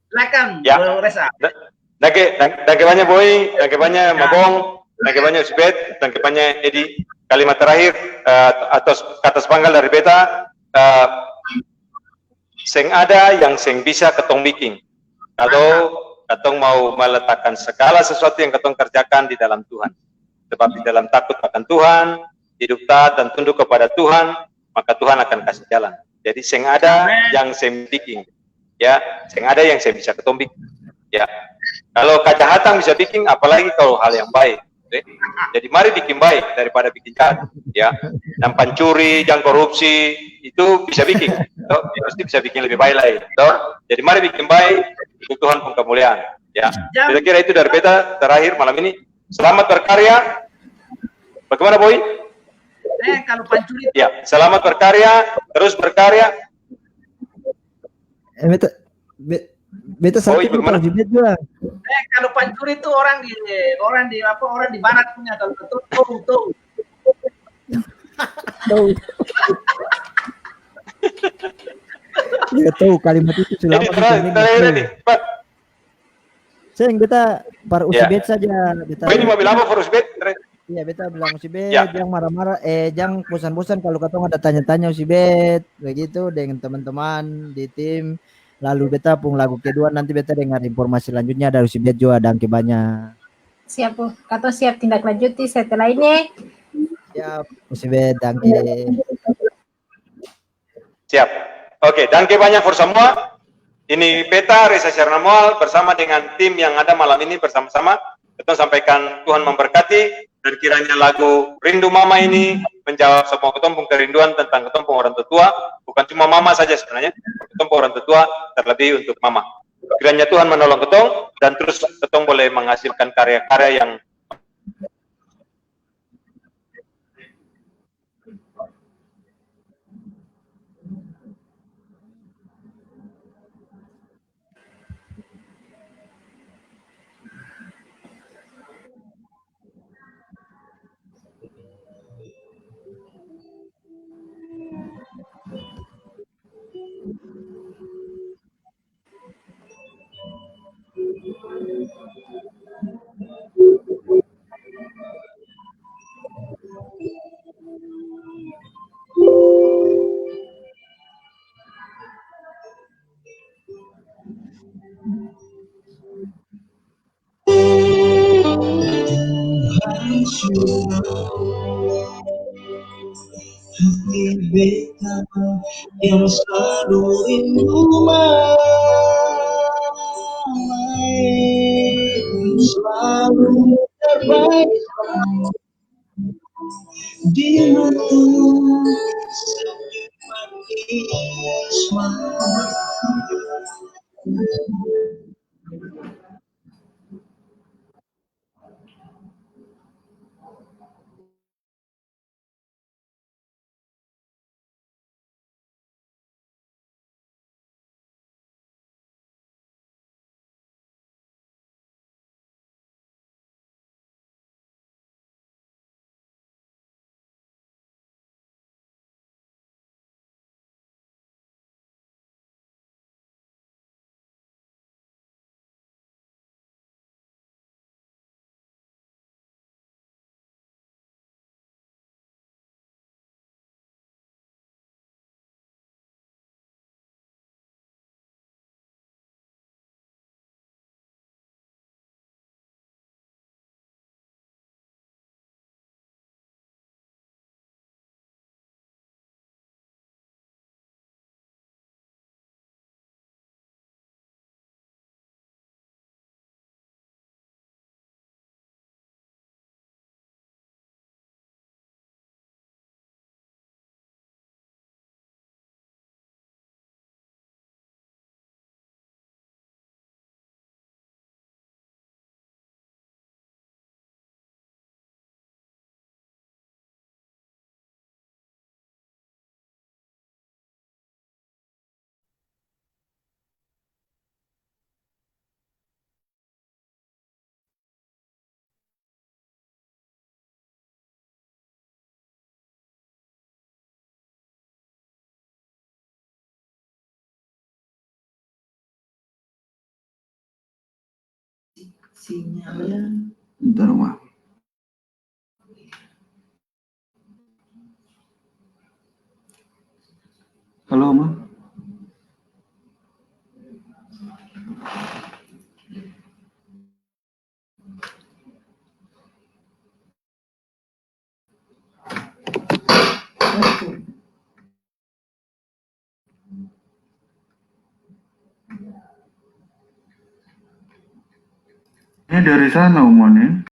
Silakan, Ya. Bu Resa. Danke banyak Boy, danke banyak Mabong, danke banyak Usbet, danke banyak Edi. Kalimat terakhir atas panggal dari beta, seng ada yang seng bisa ketong bikin. Kalau ketong mau meletakkan segala sesuatu yang ketong kerjakan di dalam Tuhan. Sebab di dalam takut akan Tuhan, hidup taat dan tunduk kepada Tuhan, maka Tuhan akan kasih jalan. Jadi seng ada yang seng bikin. Ya, seng ada yang saya bisa ketombik. Ya, kalau kejahatan bisa bikin, apalagi kalau hal yang baik. Okay? Jadi mari bikin baik daripada bikin jahat. Ya, dan pencuri, jangan korupsi itu bisa bikin. Pasti bisa bikin lebih baik lagi. Jadi mari bikin baik, itu Tuhan pun kemuliaan. Ya, kira-kira itu dari beta terakhir malam ini. Selamat berkarya. Bagaimana Boy? Kalau pencuri. Ya, selamat berkarya, terus berkarya. Beta sakit gimana? juga. Kalau pencuri itu orang di barat punya, kalau tuh. Ya tahu kalimat itu selama ini Seng beta para Usibet saja. Beta. Ini mau bilang apa for Usibet? Iya beta bilang Usibet, jangan marah-marah, jangan bosan-bosan kalau katong ada tanya-tanya Usibet, begitu dengan teman-teman di tim. Lalu beta pun lagu kedua nanti beta dengar informasi selanjutnya dari Usibet juga dan banyak. Siap Bu, katong siap tindak lanjuti setelah ini. Siap Usibet, danke. Siap. Oke, danke banyak for semua. Ini Beta Reza Syarnamual bersama dengan tim yang ada malam ini bersama-sama. Kita sampaikan Tuhan memberkati dan kiranya lagu Rindu Mama ini menjawab semua ketumpung kerinduan tentang ketumpung orang tua. Bukan cuma mama saja sebenarnya, ketumpung orang tua terlebih untuk mama. Kiranya Tuhan menolong ketong dan terus ketong boleh menghasilkan karya-karya yang Hati beta yang selalu rindu selalu terbaik di mata senyum manis. Sinyalnya. Bentar, Wak. Halo, Ma. Ini dari sana omongannya.